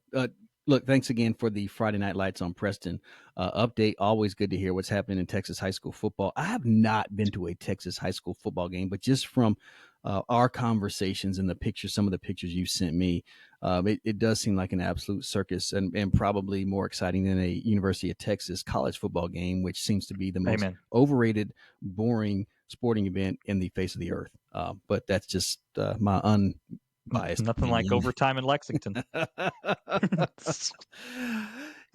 look, thanks again for the Friday Night Lights on Preston update. Always good to hear what's happening in Texas high school football. I have not been to a Texas high school football game, but just from our conversations and some of the pictures you sent me, it does seem like an absolute circus and probably more exciting than a University of Texas college football game, which seems to be the most overrated, boring sporting event in the face of the earth. But that's just my unbiased
Nothing
opinion.
like overtime in Lexington.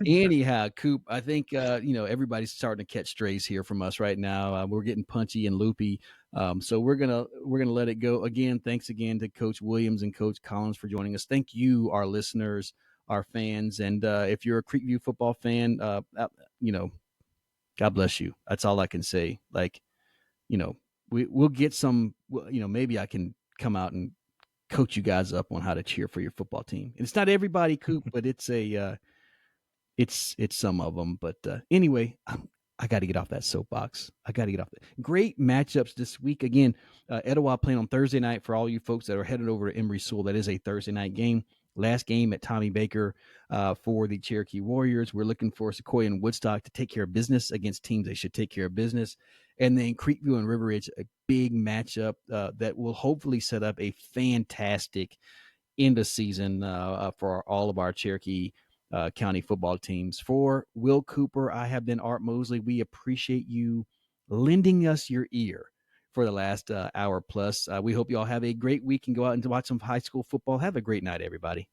Anyhow, Coop, I think everybody's starting to catch strays here from us right now. We're getting punchy and loopy, so we're gonna let it go. Again, thanks again to Coach Williams and Coach Collins for joining us. Thank you, our listeners, our fans, and if you're a Creekview football fan, God bless you. That's all I can say. We'll get some. Maybe I can come out and coach you guys up on how to cheer for your football team. And it's not everybody, Coop, but it's some of them. But anyway, I got to get off that soapbox. Great matchups this week. Again, Etowah playing on Thursday night for all you folks that are headed over to Embry-Sewell. That is a Thursday night game. Last game at Tommy Baker for the Cherokee Warriors. We're looking for Sequoyah and Woodstock to take care of business against teams they should take care of business. And then Creekview and Riverwood, a big matchup that will hopefully set up a fantastic end of season for all of our Cherokee County football teams. For Will Cooper, I have been Art Mosley. We appreciate you lending us your ear for the last hour plus. We hope you all have a great week and go out and watch some high school football. Have a great night, everybody.